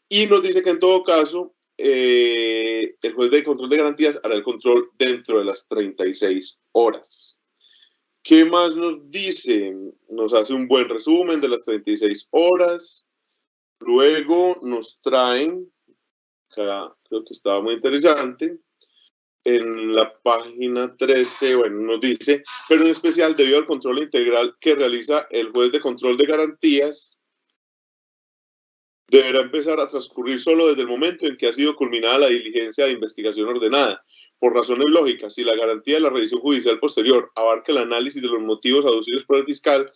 y nos dice que en todo caso el juez de control de garantías hará el control dentro de las 36 horas. ¿Qué más nos dice? Nos hace un buen resumen de las 36 horas. Luego nos traen, acá creo que estaba muy interesante, en la página 13, bueno, nos dice, pero en especial debido al control integral que realiza el juez de control de garantías, deberá empezar a transcurrir solo desde el momento en que ha sido culminada la diligencia de investigación ordenada. Por razones lógicas, si la garantía de la revisión judicial posterior abarca el análisis de los motivos aducidos por el fiscal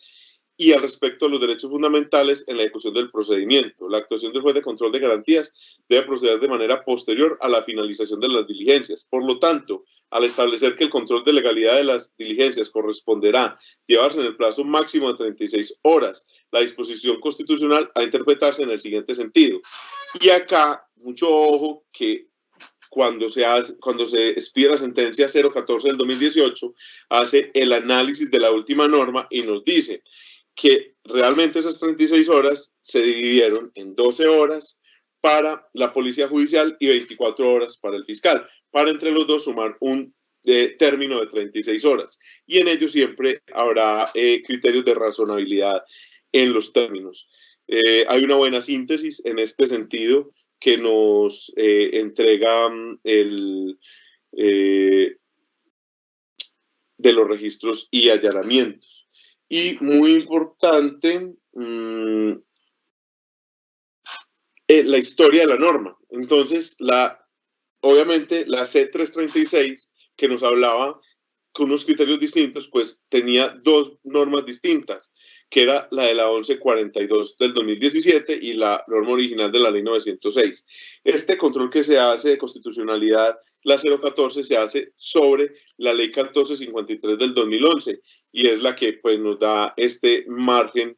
y al respecto de los derechos fundamentales en la ejecución del procedimiento, la actuación del juez de control de garantías debe proceder de manera posterior a la finalización de las diligencias. Por lo tanto, al establecer que el control de legalidad de las diligencias corresponderá llevarse en el plazo máximo de 36 horas, la disposición constitucional a interpretarse en el siguiente sentido. Y acá, mucho ojo, que cuando se expide la sentencia 014 del 2018, hace el análisis de la última norma y nos dice que realmente esas 36 horas se dividieron en 12 horas para la policía judicial y 24 horas para el fiscal, para entre los dos sumar un término de 36 horas. Y en ello siempre habrá criterios de razonabilidad en los términos. Hay una buena síntesis en este sentido que nos entrega de los registros y allanamientos. Y muy importante, la historia de la norma. Entonces, obviamente, la C336, que nos hablaba con unos criterios distintos, pues tenía dos normas distintas, que era la de la 1142 del 2017 y la norma original de la ley 906. Este control que se hace de constitucionalidad, la 014, se hace sobre la ley 1453 del 2011 y es la que pues nos da este margen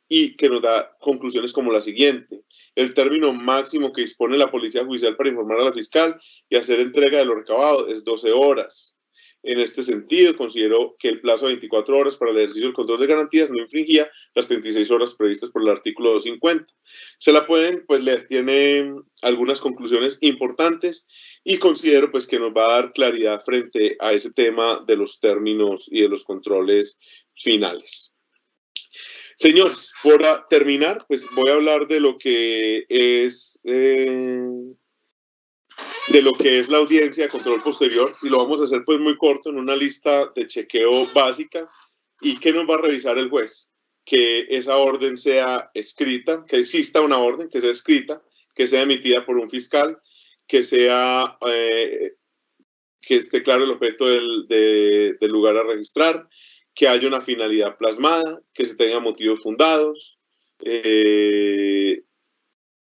y que nos da conclusiones como la siguiente. El término máximo que dispone la Policía Judicial para informar a la fiscal y hacer entrega de lo recabado es 12 horas. En este sentido, consideró que el plazo de 24 horas para el ejercicio del control de garantías no infringía las 36 horas previstas por el artículo 250. Se la pueden pues leer, tiene algunas conclusiones importantes y considero pues que nos va a dar claridad frente a ese tema de los términos y de los controles finales. Señores, para terminar, pues voy a hablar de lo que es de lo que es la audiencia de control posterior, y lo vamos a hacer pues muy corto en una lista de chequeo básica. ¿Y qué nos va a revisar el juez? Que esa orden sea escrita, que exista una orden que sea escrita, que sea emitida por un fiscal, que sea que esté claro el objeto del lugar a registrar, que haya una finalidad plasmada, que se tengan motivos fundados,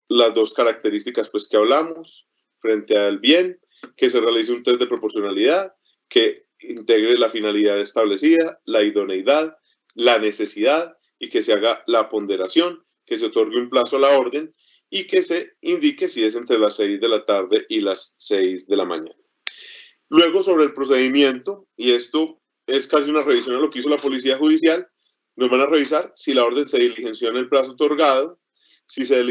las dos características pues que hablamos frente al bien, que se realice un test de proporcionalidad, que integre la finalidad establecida, la idoneidad, la necesidad y que se haga la ponderación, que se otorgue un plazo a la orden y que se indique si es entre las 6 de la tarde y las 6 de la mañana. Luego, sobre el procedimiento, y esto es casi una revisión a lo que hizo la Policía Judicial, nos van a revisar si la orden se diligenció en el plazo otorgado, si se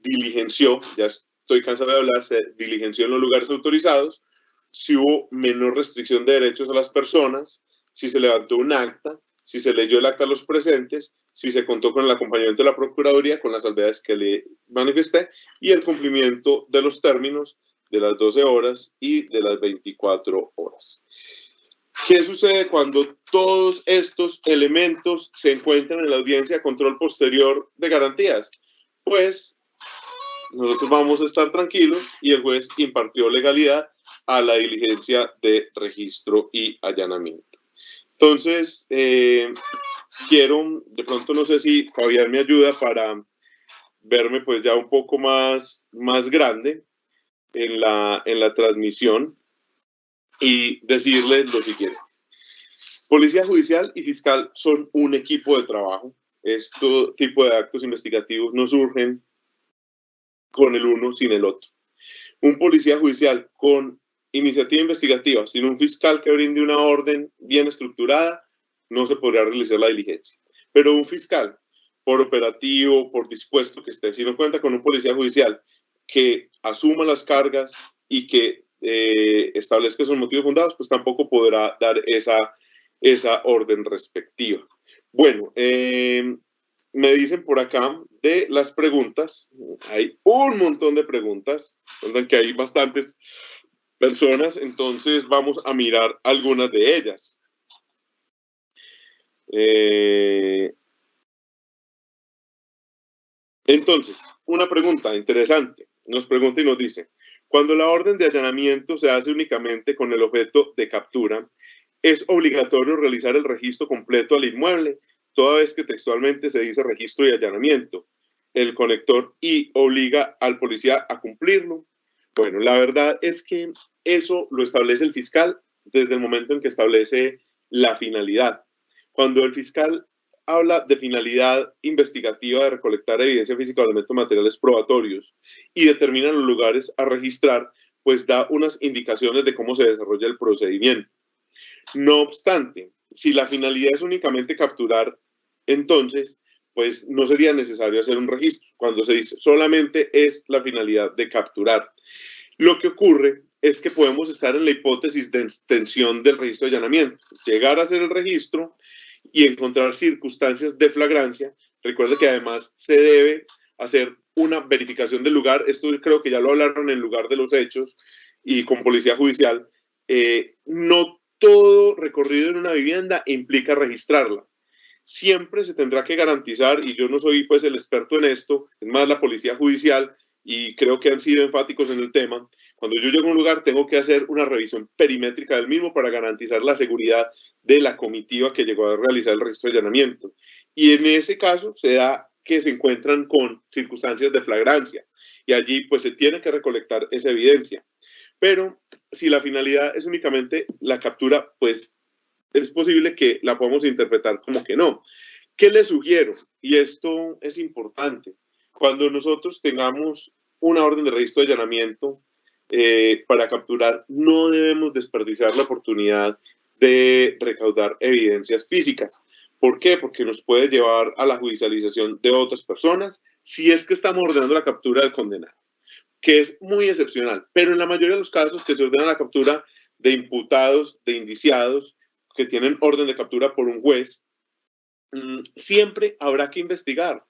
diligenció, ya estoy cansado de hablar, se diligenció en los lugares autorizados, si hubo menor restricción de derechos a las personas, si se levantó un acta, si se leyó el acta a los presentes, si se contó con el acompañamiento de la Procuraduría con las salvedades que le manifesté y el cumplimiento de los términos de las 12 horas y de las 24 horas. ¿Qué sucede cuando todos estos elementos se encuentran en la audiencia de control posterior de garantías? Pues nosotros vamos a estar tranquilos y el juez impartió legalidad a la diligencia de registro y allanamiento. Entonces, quiero, de pronto no sé si Fabián me ayuda para verme pues ya un poco más grande en la transmisión y decirle lo siguiente. Policía Judicial y Fiscal son un equipo de trabajo. Este tipo de actos investigativos no surgen con el uno sin el otro. Un policía judicial con iniciativa investigativa, sin un fiscal que brinde una orden bien estructurada, no se podría realizar la diligencia. Pero un fiscal, por operativo, por dispuesto que esté, si no cuenta con un policía judicial que asuma las cargas y que establezca esos motivos fundados, pues tampoco podrá dar esa orden respectiva. Bueno, me dicen por acá de las preguntas, hay un montón de preguntas, donde que hay bastantes personas, entonces vamos a mirar algunas de ellas. Entonces, una pregunta interesante, nos pregunta y nos dice, cuando la orden de allanamiento se hace únicamente con el objeto de captura, ¿es obligatorio realizar el registro completo al inmueble? Toda vez que textualmente se dice registro y allanamiento, el conector I obliga al policía a cumplirlo. Bueno, la verdad es que eso lo establece el fiscal desde el momento en que establece la finalidad. Cuando el fiscal habla de finalidad investigativa de recolectar evidencia física o elementos materiales probatorios y determina los lugares a registrar, pues da unas indicaciones de cómo se desarrolla el procedimiento. No obstante, si la finalidad es únicamente capturar, entonces, pues no sería necesario hacer un registro. Cuando se dice solamente es la finalidad de capturar. Lo que ocurre es que podemos estar en la hipótesis de extensión del registro de allanamiento. Llegar a hacer el registro y encontrar circunstancias de flagrancia. Recuerda que además se debe hacer una verificación del lugar. Esto creo que ya lo hablaron en lugar de los hechos y con policía judicial. No todo recorrido en una vivienda implica registrarla. Siempre se tendrá que garantizar, y yo no soy pues el experto en esto, es más la policía judicial, y creo que han sido enfáticos en el tema. Cuando yo llego a un lugar tengo que hacer una revisión perimétrica del mismo para garantizar la seguridad de la comitiva que llegó a realizar el registro de allanamiento. Y en ese caso se da que se encuentran con circunstancias de flagrancia, y allí pues se tiene que recolectar esa evidencia. Pero si la finalidad es únicamente la captura, pues es posible que la podamos interpretar como que no. ¿Qué les sugiero? Y esto es importante. Cuando nosotros tengamos una orden de registro de allanamiento para capturar, no debemos desperdiciar la oportunidad de recaudar evidencias físicas. ¿Por qué? Porque nos puede llevar a la judicialización de otras personas si es que estamos ordenando la captura del condenado, que es muy excepcional, pero en la mayoría de los casos que se ordena la captura de imputados, de indiciados, que tienen orden de captura por un juez, siempre habrá que investigar,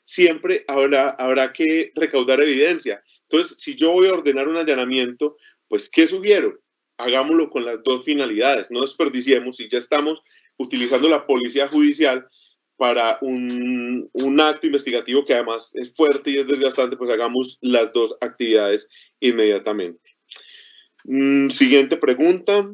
siempre habrá que recaudar evidencia. Entonces, si yo voy a ordenar un allanamiento, pues, ¿qué sugiero? Hagámoslo con las dos finalidades, no desperdiciemos, si ya estamos utilizando la policía judicial para un acto investigativo que además es fuerte y es desgastante, pues hagamos las dos actividades inmediatamente. Siguiente pregunta.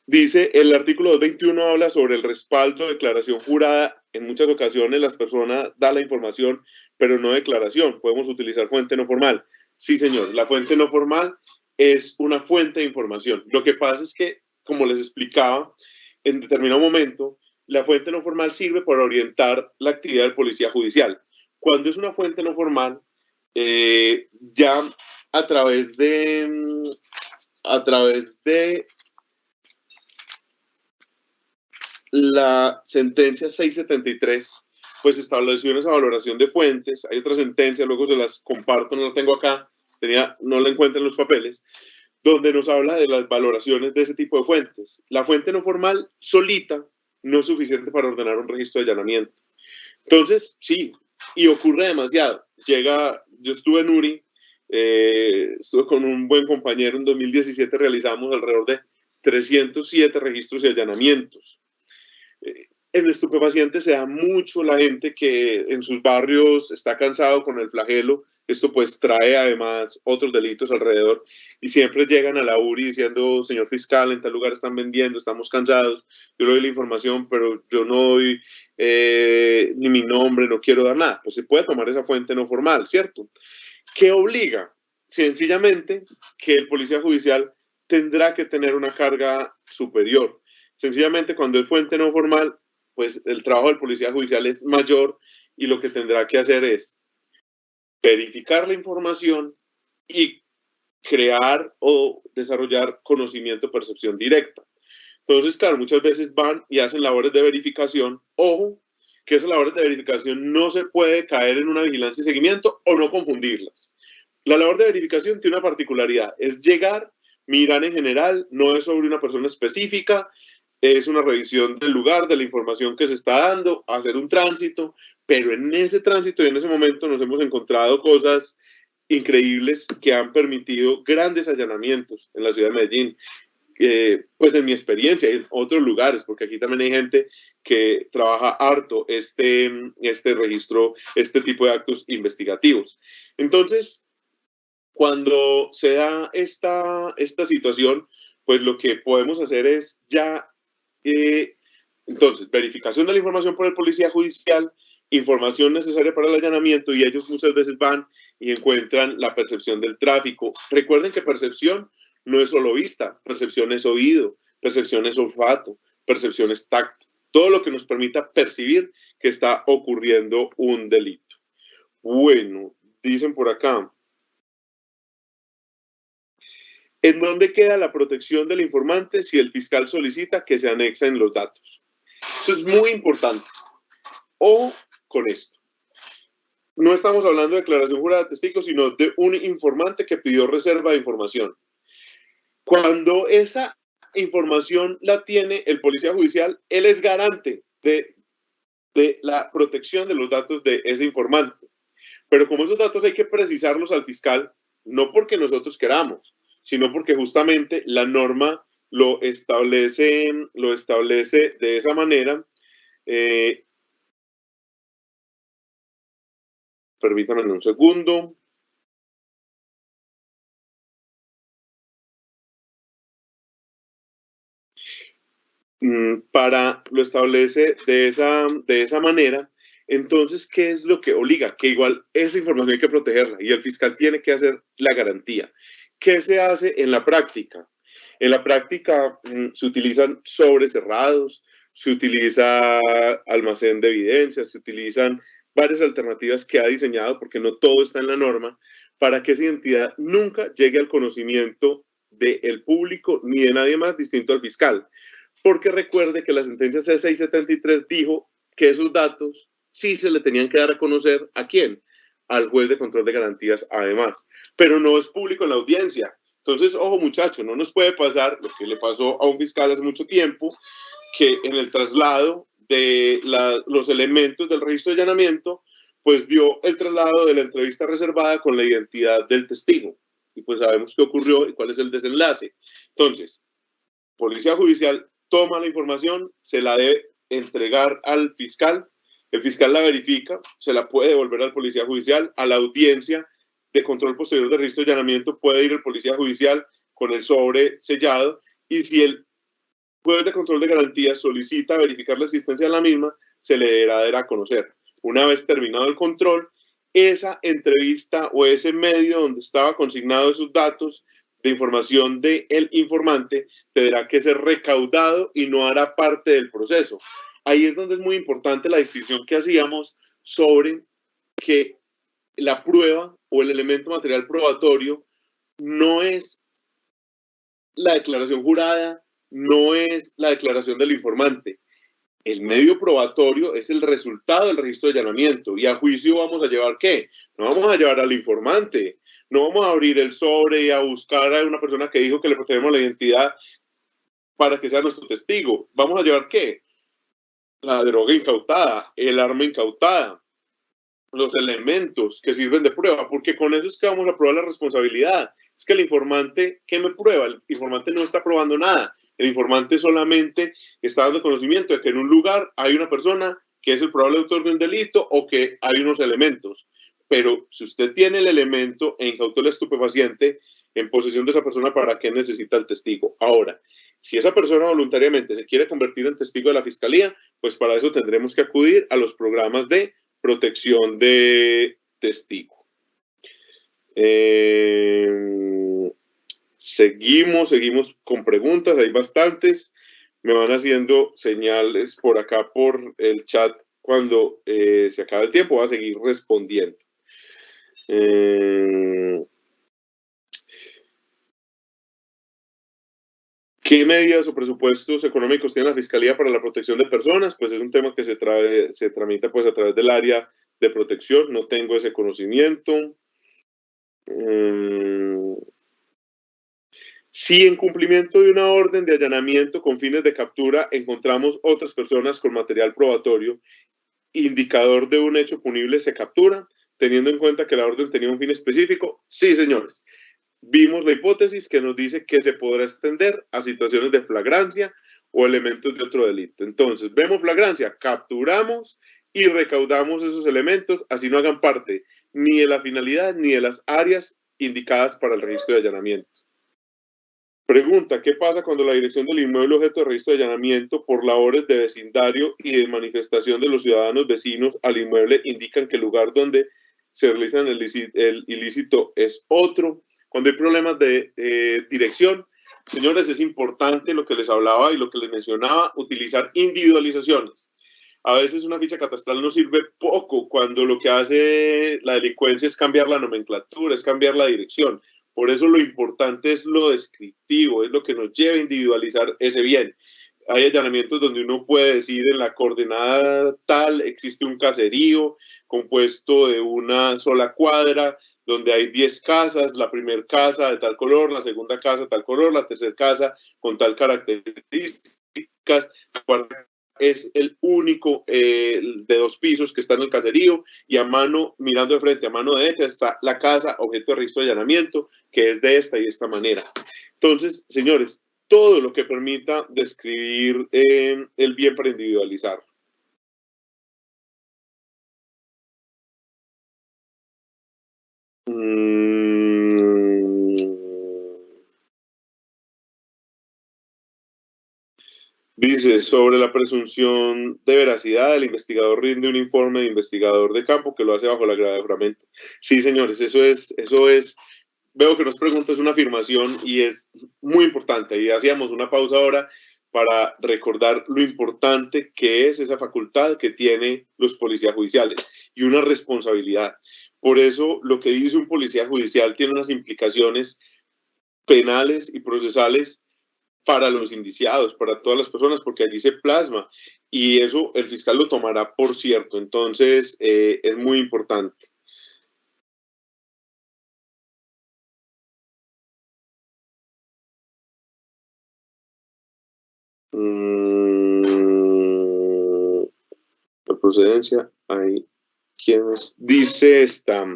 Dice, el artículo 221 habla sobre el respaldo de declaración jurada. En muchas ocasiones las personas dan la información, pero no declaración. Podemos utilizar fuente no formal. Sí, señor, la fuente no formal es una fuente de información. Lo que pasa es que, como les explicaba, en determinado momento, la fuente no formal sirve para orientar la actividad del policía judicial. Cuando es una fuente no formal, ya a través de la sentencia 673, pues estableció esa valoración de fuentes. Hay otra sentencia, luego se las comparto, no la tengo acá, no la encuentro en los papeles, donde nos habla de las valoraciones de ese tipo de fuentes. La fuente no formal solita no es suficiente para ordenar un registro de allanamiento. Entonces, sí, y ocurre demasiado. Yo estuve en URI, estuve con un buen compañero, en 2017 realizamos alrededor de 307 registros y allanamientos. En estupefacientes se da mucho la gente que en sus barrios está cansado con el flagelo. Esto pues trae además otros delitos alrededor y siempre llegan a la URI diciendo, señor fiscal, en tal lugar están vendiendo, estamos cansados, yo le doy la información, pero yo no doy ni mi nombre, no quiero dar nada. Pues se puede tomar esa fuente no formal, ¿cierto? ¿Qué obliga? Sencillamente que el policía judicial tendrá que tener una carga superior. Sencillamente cuando es fuente no formal, pues el trabajo del policía judicial es mayor y lo que tendrá que hacer es verificar la información y crear o desarrollar conocimiento, percepción directa. Entonces, claro, muchas veces van y hacen labores de verificación. Ojo, que esas labores de verificación no se puede caer en una vigilancia y seguimiento o no confundirlas. La labor de verificación tiene una particularidad, es llegar, mirar en general, no es sobre una persona específica, es una revisión del lugar, de la información que se está dando, hacer un tránsito, pero en ese tránsito y en ese momento nos hemos encontrado cosas increíbles que han permitido grandes allanamientos en la ciudad de Medellín. Pues en mi experiencia y en otros lugares, porque aquí también hay gente que trabaja harto este registro, este tipo de actos investigativos. Entonces, cuando se da esta situación, pues lo que podemos hacer es ya, entonces, verificación de la información por el policía judicial, información necesaria para el allanamiento, y ellos muchas veces van y encuentran la percepción del tráfico. Recuerden que percepción no es solo vista, percepción es oído, percepción es olfato, percepción es tacto, todo lo que nos permita percibir que está ocurriendo un delito. Bueno, dicen por acá, ¿en dónde queda la protección del informante si el fiscal solicita que se anexen los datos? Eso es muy importante. Ojo con esto. No estamos hablando de declaración jurada de testigos, sino de un informante que pidió reserva de información. Cuando esa información la tiene el policía judicial, él es garante de la protección de los datos de ese informante. Pero como esos datos hay que precisarlos al fiscal, no porque nosotros queramos, sino porque justamente la norma lo establece de esa manera. Permítanme un segundo. Lo establece de esa manera. Entonces, ¿qué es lo que obliga? Que igual esa información hay que protegerla y el fiscal tiene que hacer la garantía. ¿Qué se hace en la práctica? En la práctica se utilizan sobres cerrados, se utiliza almacén de evidencias, se utilizan varias alternativas que ha diseñado, porque no todo está en la norma, para que esa identidad nunca llegue al conocimiento del público ni de nadie más distinto al fiscal. Porque recuerde que la sentencia C673 dijo que esos datos sí se le tenían que dar a conocer ¿a quién? Al juez de control de garantías además, pero no es público en la audiencia. Entonces, ojo muchachos, no nos puede pasar lo que le pasó a un fiscal hace mucho tiempo, que en el traslado de los elementos del registro de allanamiento, pues dio el traslado de la entrevista reservada con la identidad del testigo. Y pues sabemos qué ocurrió y cuál es el desenlace. Entonces, Policía Judicial toma la información, se la debe entregar al fiscal, el fiscal la verifica, se la puede devolver al Policía Judicial, a la audiencia de control posterior de registro de allanamiento puede ir el Policía Judicial con el sobre sellado, y si el juez de control de garantías solicita verificar la existencia de la misma, se le deberá dar a conocer. Una vez terminado el control, esa entrevista o ese medio donde estaba consignado esos datos de información del informante tendrá que ser recaudado y no hará parte del proceso. Ahí es donde es muy importante la distinción que hacíamos sobre que la prueba o el elemento material probatorio no es la declaración jurada, no es la declaración del informante. El medio probatorio es el resultado del registro de allanamiento, y a juicio vamos a llevar ¿qué? No vamos a llevar al informante, no vamos a abrir el sobre y a buscar a una persona que dijo que le protegemos la identidad para que sea nuestro testigo. Vamos a llevar ¿qué? La droga incautada, el arma incautada, los elementos que sirven de prueba, porque con eso es que vamos a probar la responsabilidad. Es que el informante, ¿qué me prueba? El informante no está probando nada. El informante solamente está dando conocimiento de que en un lugar hay una persona que es el probable autor de un delito o que hay unos elementos. Pero si usted tiene el elemento e incautó el estupefaciente en posesión de esa persona, ¿para qué necesita el testigo? Ahora, si esa persona voluntariamente se quiere convertir en testigo de la fiscalía, pues para eso tendremos que acudir a los programas de protección de testigo. Seguimos con preguntas, hay bastantes. Me van haciendo señales por acá por el chat cuando se acabe el tiempo, voy a seguir respondiendo. ¿Qué medidas o presupuestos económicos tiene la Fiscalía para la protección de personas? Pues es un tema que se tramita pues a través del área de protección, no tengo ese conocimiento. Si en cumplimiento de una orden de allanamiento con fines de captura encontramos otras personas con material probatorio, indicador de un hecho punible, ¿se captura? Teniendo en cuenta que la orden tenía un fin específico. Sí, señores. Vimos la hipótesis que nos dice que se podrá extender a situaciones de flagrancia o elementos de otro delito. Entonces, vemos flagrancia, capturamos y recaudamos esos elementos, así no hagan parte ni de la finalidad ni de las áreas indicadas para el registro de allanamiento. Pregunta, ¿qué pasa cuando la dirección del inmueble objeto de registro de allanamiento por labores de vecindario y de manifestación de los ciudadanos vecinos al inmueble indican que el lugar donde se realiza el ilícito es otro? Cuando hay problemas de dirección, señores, es importante lo que les hablaba y lo que les mencionaba, utilizar individualizaciones. A veces una ficha catastral nos sirve poco cuando lo que hace la delincuencia es cambiar la nomenclatura, es cambiar la dirección. Por eso lo importante es lo descriptivo, es lo que nos lleva a individualizar ese bien. Hay allanamientos donde uno puede decir en la coordenada tal existe un caserío compuesto de una sola cuadra, donde hay 10 casas, la primera casa de tal color, la segunda casa de tal color, la tercera casa con tal características, la cuarta es el único de 2 pisos que está en el caserío, y a mano, mirando de frente, a mano derecha está la casa objeto de registro de allanamiento, que es de esta y esta manera. Entonces, señores, todo lo que permita describir el bien para individualizar. Dice, sobre la presunción de veracidad, el investigador rinde un informe de investigador de campo que lo hace bajo la grada de juramento. Sí, señores, eso es, veo que nos preguntas una afirmación y es muy importante. Y hacíamos una pausa ahora para recordar lo importante que es esa facultad que tienen los policías judiciales y una responsabilidad. Por eso lo que dice un policía judicial tiene unas implicaciones penales y procesales para los indiciados, para todas las personas, porque allí se plasma, y eso el fiscal lo tomará por cierto. Entonces, es muy importante. procedencia hay quienes dice esta.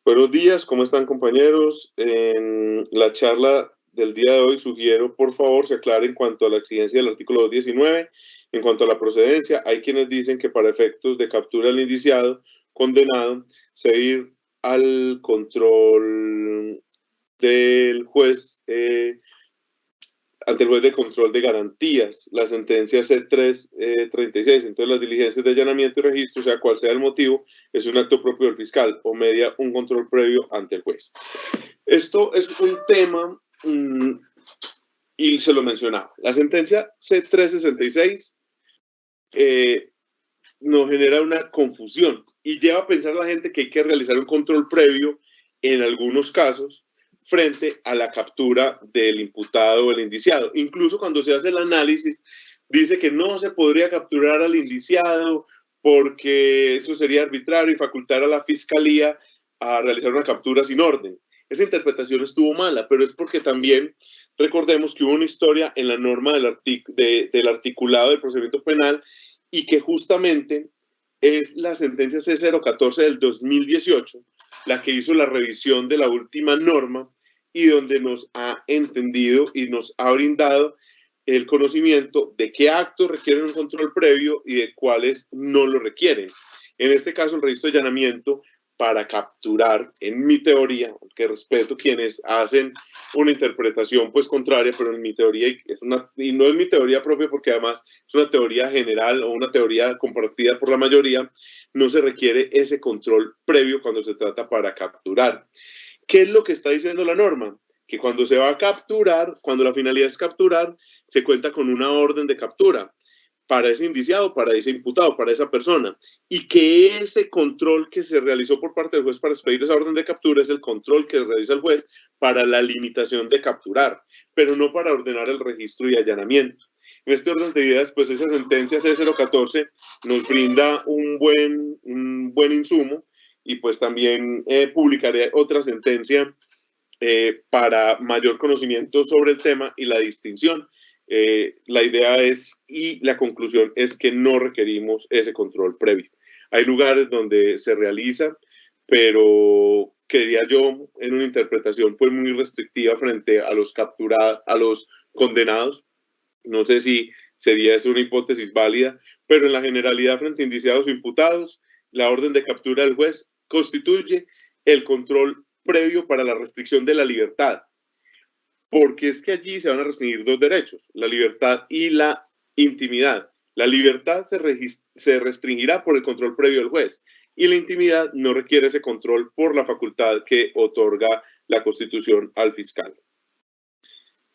Buenos días, ¿cómo están, compañeros? En la charla del día de hoy sugiero, por favor, se aclare en cuanto a la exigencia del artículo 219. En cuanto a la procedencia, hay quienes dicen que para efectos de captura del indiciado condenado se debe ir al control del juez, ante el juez de control de garantías, la sentencia C336. Entonces, las diligencias de allanamiento y registro, sea cual sea el motivo, es un acto propio del fiscal o media un control previo ante el juez. Esto es un tema, y se lo mencionaba. La sentencia C366 nos genera una confusión y lleva a pensar a la gente que hay que realizar un control previo en algunos casos frente a la captura del imputado o el indiciado. Incluso cuando se hace el análisis, dice que no se podría capturar al indiciado porque eso sería arbitrario y facultar a la fiscalía a realizar una captura sin orden. Esa interpretación estuvo mala, pero es porque también recordemos que hubo una historia en la norma del articulado del procedimiento penal y que justamente es la sentencia C014 del 2018 la que hizo la revisión de la última norma y donde nos ha entendido y nos ha brindado el conocimiento de qué actos requieren un control previo y de cuáles no lo requieren. En este caso, el registro de allanamiento para capturar, en mi teoría, que respeto quienes hacen una interpretación pues contraria, pero en mi teoría, y no es mi teoría propia porque además es una teoría general o una teoría compartida por la mayoría, no se requiere ese control previo cuando se trata para capturar. ¿Qué es lo que está diciendo la norma? Que cuando se va a capturar, cuando la finalidad es capturar, se cuenta con una orden de captura para ese indiciado, para ese imputado, para esa persona, y que ese control que se realizó por parte del juez para expedir esa orden de captura es el control que realiza el juez para la limitación de capturar, pero no para ordenar el registro y allanamiento. En este orden de ideas, pues esa sentencia C014 nos brinda un buen insumo y pues también publicaré otra sentencia para mayor conocimiento sobre el tema y la distinción. La idea es, y la conclusión es que no requerimos ese control previo. Hay lugares donde se realiza, pero creería yo en una interpretación pues muy restrictiva frente a los capturados, a los condenados. No sé si sería esa una hipótesis válida, pero en la generalidad frente a indiciados o imputados, la orden de captura del juez constituye el control previo para la restricción de la libertad, porque es que allí se van a restringir dos derechos, la libertad y la intimidad. La libertad se restringirá por el control previo del juez y la intimidad no requiere ese control por la facultad que otorga la Constitución al fiscal.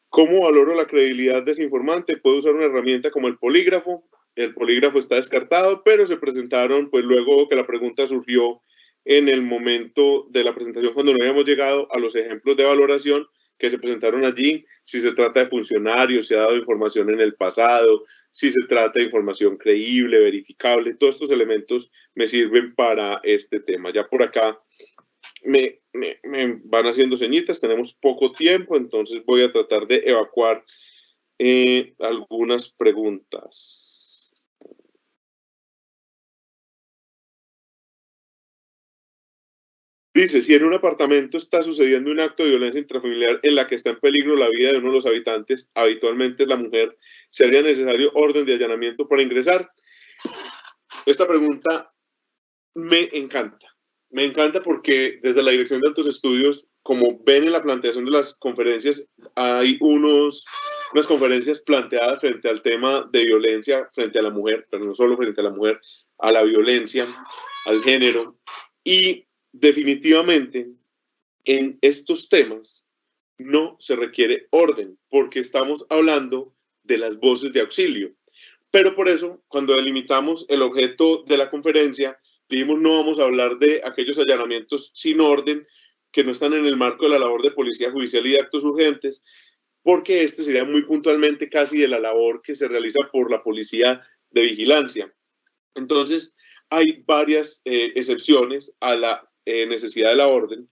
¿Cómo valoro la credibilidad de ese informante? Puedo usar una herramienta como el polígrafo. El polígrafo está descartado, pero se presentaron, pues luego que la pregunta surgió en el momento de la presentación, cuando no habíamos llegado a los ejemplos de valoración que se presentaron allí, si se trata de funcionarios, si ha dado información en el pasado, si se trata de información creíble, verificable, todos estos elementos me sirven para este tema. Ya por acá me van haciendo señitas, tenemos poco tiempo, entonces voy a tratar de evacuar algunas preguntas. Dice, si en un apartamento está sucediendo un acto de violencia intrafamiliar en la que está en peligro la vida de uno de los habitantes, habitualmente es la mujer, ¿sería necesario orden de allanamiento para ingresar? Esta pregunta me encanta. Me encanta porque desde la Dirección de Altos Estudios, como ven en la planteación de las conferencias, hay unas conferencias planteadas frente al tema de violencia frente a la mujer, pero no solo frente a la mujer, a la violencia, al género. Y definitivamente en estos temas no se requiere orden porque estamos hablando de las voces de auxilio. Pero por eso, cuando delimitamos el objeto de la conferencia, dijimos no vamos a hablar de aquellos allanamientos sin orden que no están en el marco de la labor de policía judicial y de actos urgentes, porque este sería muy puntualmente casi de la labor que se realiza por la policía de vigilancia. Entonces, hay varias excepciones a la necesidad de la orden,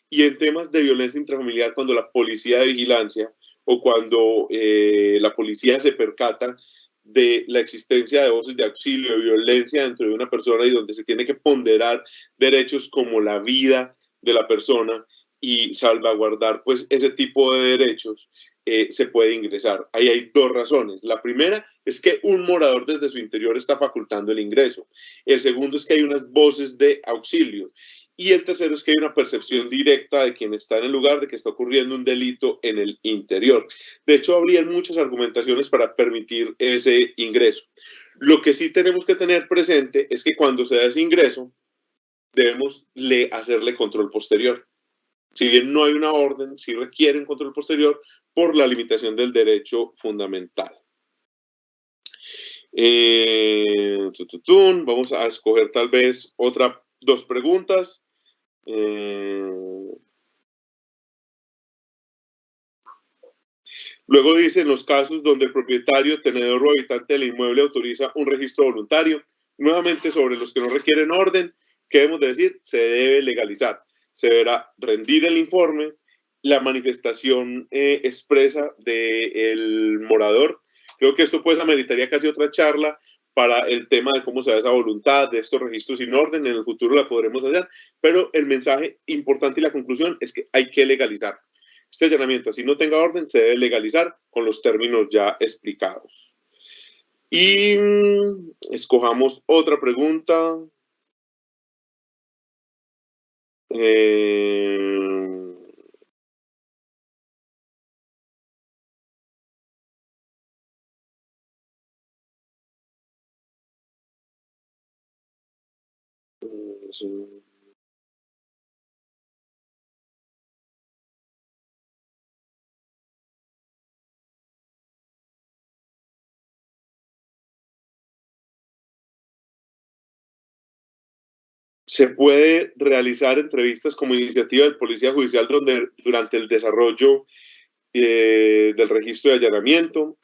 y en temas de violencia intrafamiliar, cuando la policía de vigilancia o cuando la policía se percata de la existencia de voces de auxilio, de violencia dentro de una persona y donde se tiene que ponderar derechos como la vida de la persona y salvaguardar pues ese tipo de derechos, se puede ingresar. Ahí hay dos razones. La primera es que un morador desde su interior está facultando el ingreso. El segundo es que hay unas voces de auxilio. Y el tercero es que hay una percepción directa de quien está en el lugar de que está ocurriendo un delito en el interior. De hecho, habría muchas argumentaciones para permitir ese ingreso. Lo que sí tenemos que tener presente es que cuando se da ese ingreso, debemos hacerle control posterior. Si bien no hay una orden, sí requieren control posterior por la limitación del derecho fundamental. Vamos a escoger tal vez dos preguntas. Luego dice, en los casos donde el propietario, tenedor o habitante del inmueble autoriza un registro voluntario, nuevamente sobre los que no requieren orden, ¿qué debemos de decir? Se debe legalizar. Se deberá rendir el informe, la manifestación expresa del morador. Creo que esto pues ameritaría casi otra charla para el tema de cómo se da esa voluntad de estos registros sin orden. En el futuro la podremos hacer, pero el mensaje importante y la conclusión es que hay que legalizar. Este allanamiento, así no tenga orden, se debe legalizar con los términos ya explicados. Y escojamos otra pregunta. Se puede realizar entrevistas como iniciativa del Policía Judicial durante el desarrollo del registro de allanamiento.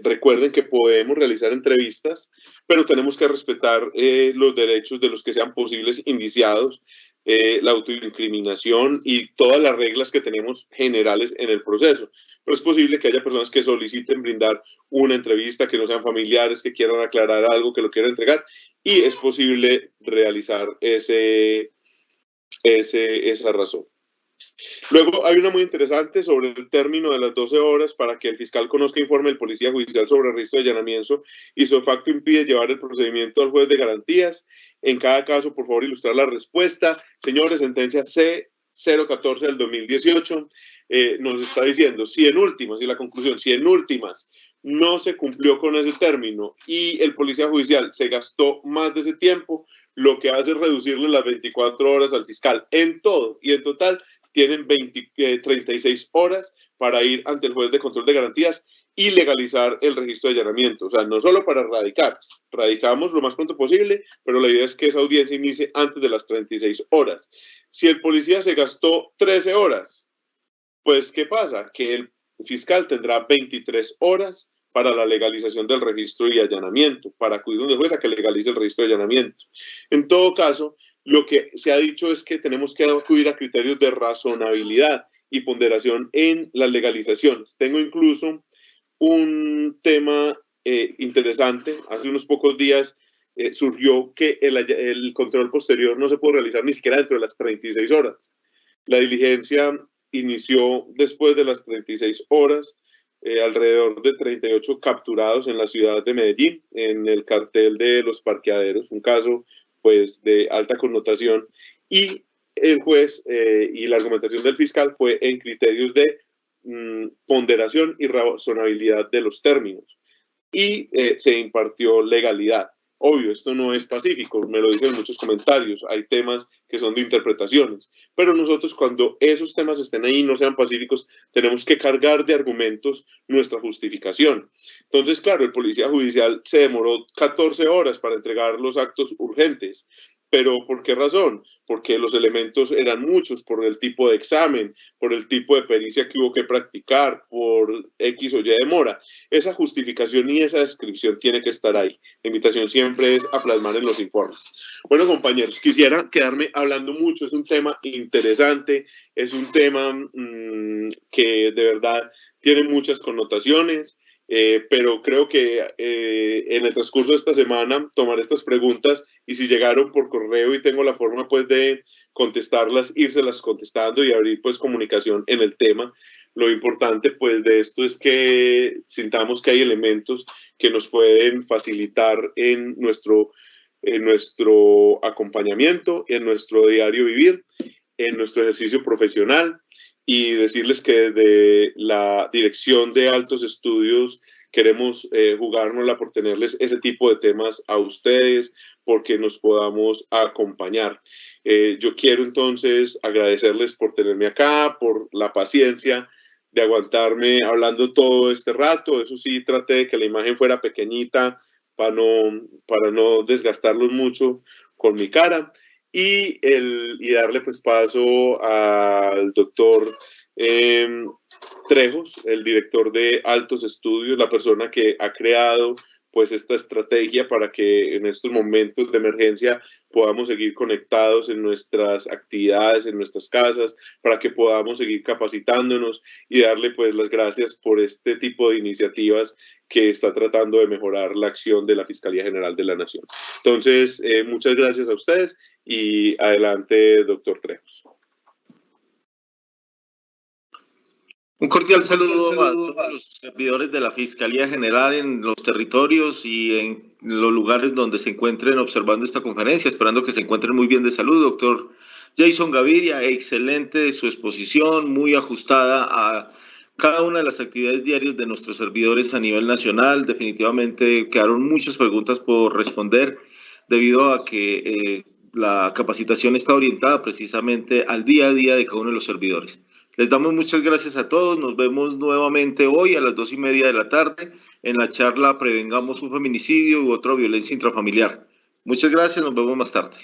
Recuerden que podemos realizar entrevistas, pero tenemos que respetar los derechos de los que sean posibles indiciados, la autoincriminación y todas las reglas que tenemos generales en el proceso. Pero es posible que haya personas que soliciten brindar una entrevista, que no sean familiares, que quieran aclarar algo, que lo quieran entregar, y es posible realizar esa razón. Luego hay una muy interesante sobre el término de las 12 horas para que el fiscal conozca e informe del policía judicial sobre el registro de allanamiento y su facto impide llevar el procedimiento al juez de garantías. En cada caso, por favor, ilustrar la respuesta. Señores, sentencia C014 del 2018 nos está diciendo, si en últimas, y la conclusión, si en últimas no se cumplió con ese término y el policía judicial se gastó más de ese tiempo, lo que hace es reducirle las 24 horas al fiscal en todo y en total tienen 36 horas para ir ante el juez de control de garantías y legalizar el registro de allanamiento. O sea, no solo para radicar, radicamos lo más pronto posible, pero la idea es que esa audiencia inicie antes de las 36 horas. Si el policía se gastó 13 horas, pues ¿qué pasa? Que el fiscal tendrá 23 horas para la legalización del registro y allanamiento, para acudir donde el juez a que legalice el registro de allanamiento. En todo caso, lo que se ha dicho es que tenemos que acudir a criterios de razonabilidad y ponderación en las legalizaciones. Tengo incluso un tema interesante. Hace unos pocos días surgió que el control posterior no se puede realizar ni siquiera dentro de las 36 horas. La diligencia inició después de las 36 horas, alrededor de 38 capturados en la ciudad de Medellín, en el cartel de los parqueaderos, un caso pues de alta connotación, y el juez y la argumentación del fiscal fue en criterios de ponderación y razonabilidad de los términos, y se impartió legalidad. Obvio, esto no es pacífico, me lo dicen en muchos comentarios, hay temas que son de interpretaciones, pero nosotros cuando esos temas estén ahí y no sean pacíficos, tenemos que cargar de argumentos nuestra justificación. Entonces, claro, el policía judicial se demoró 14 horas para entregar los actos urgentes, pero ¿por qué razón? Porque los elementos eran muchos, por el tipo de examen, por el tipo de pericia que hubo que practicar, por X o Y demora. Esa justificación y esa descripción tiene que estar ahí. La invitación siempre es a plasmar en los informes. Bueno, compañeros, quisiera quedarme hablando mucho. Es un tema interesante, es un tema que de verdad tiene muchas connotaciones pero creo que en el transcurso de esta semana tomaré estas preguntas y si llegaron por correo y tengo la forma pues de contestarlas, írselas contestando y abrir pues comunicación en el tema. Lo importante pues de esto es que sintamos que hay elementos que nos pueden facilitar en nuestro acompañamiento, en nuestro diario vivir, en nuestro ejercicio profesional, y decirles que desde la dirección de Altos Estudios queremos jugárnosla por tenerles ese tipo de temas a ustedes, porque nos podamos acompañar. Yo quiero entonces agradecerles por tenerme acá, por la paciencia de aguantarme hablando todo este rato. Eso sí, traté de que la imagen fuera pequeñita para no desgastarlos mucho con mi cara. Y darle pues paso al doctor Trejos, el director de Altos Estudios, la persona que ha creado pues esta estrategia para que en estos momentos de emergencia podamos seguir conectados en nuestras actividades, en nuestras casas, para que podamos seguir capacitándonos, y darle pues las gracias por este tipo de iniciativas que está tratando de mejorar la acción de la Fiscalía General de la Nación. Entonces, muchas gracias a ustedes y adelante, doctor Trejos. Un cordial saludo a todos los servidores de la Fiscalía General en los territorios y en los lugares donde se encuentren observando esta conferencia, esperando que se encuentren muy bien de salud. Doctor Jason Gaviria, excelente su exposición, muy ajustada a cada una de las actividades diarias de nuestros servidores a nivel nacional. Definitivamente quedaron muchas preguntas por responder debido a que la capacitación está orientada precisamente al día a día de cada uno de los servidores. Les damos muchas gracias a todos. Nos vemos nuevamente hoy a las 2:30 de la tarde en la charla Prevengamos un feminicidio u otra violencia intrafamiliar. Muchas gracias, nos vemos más tarde.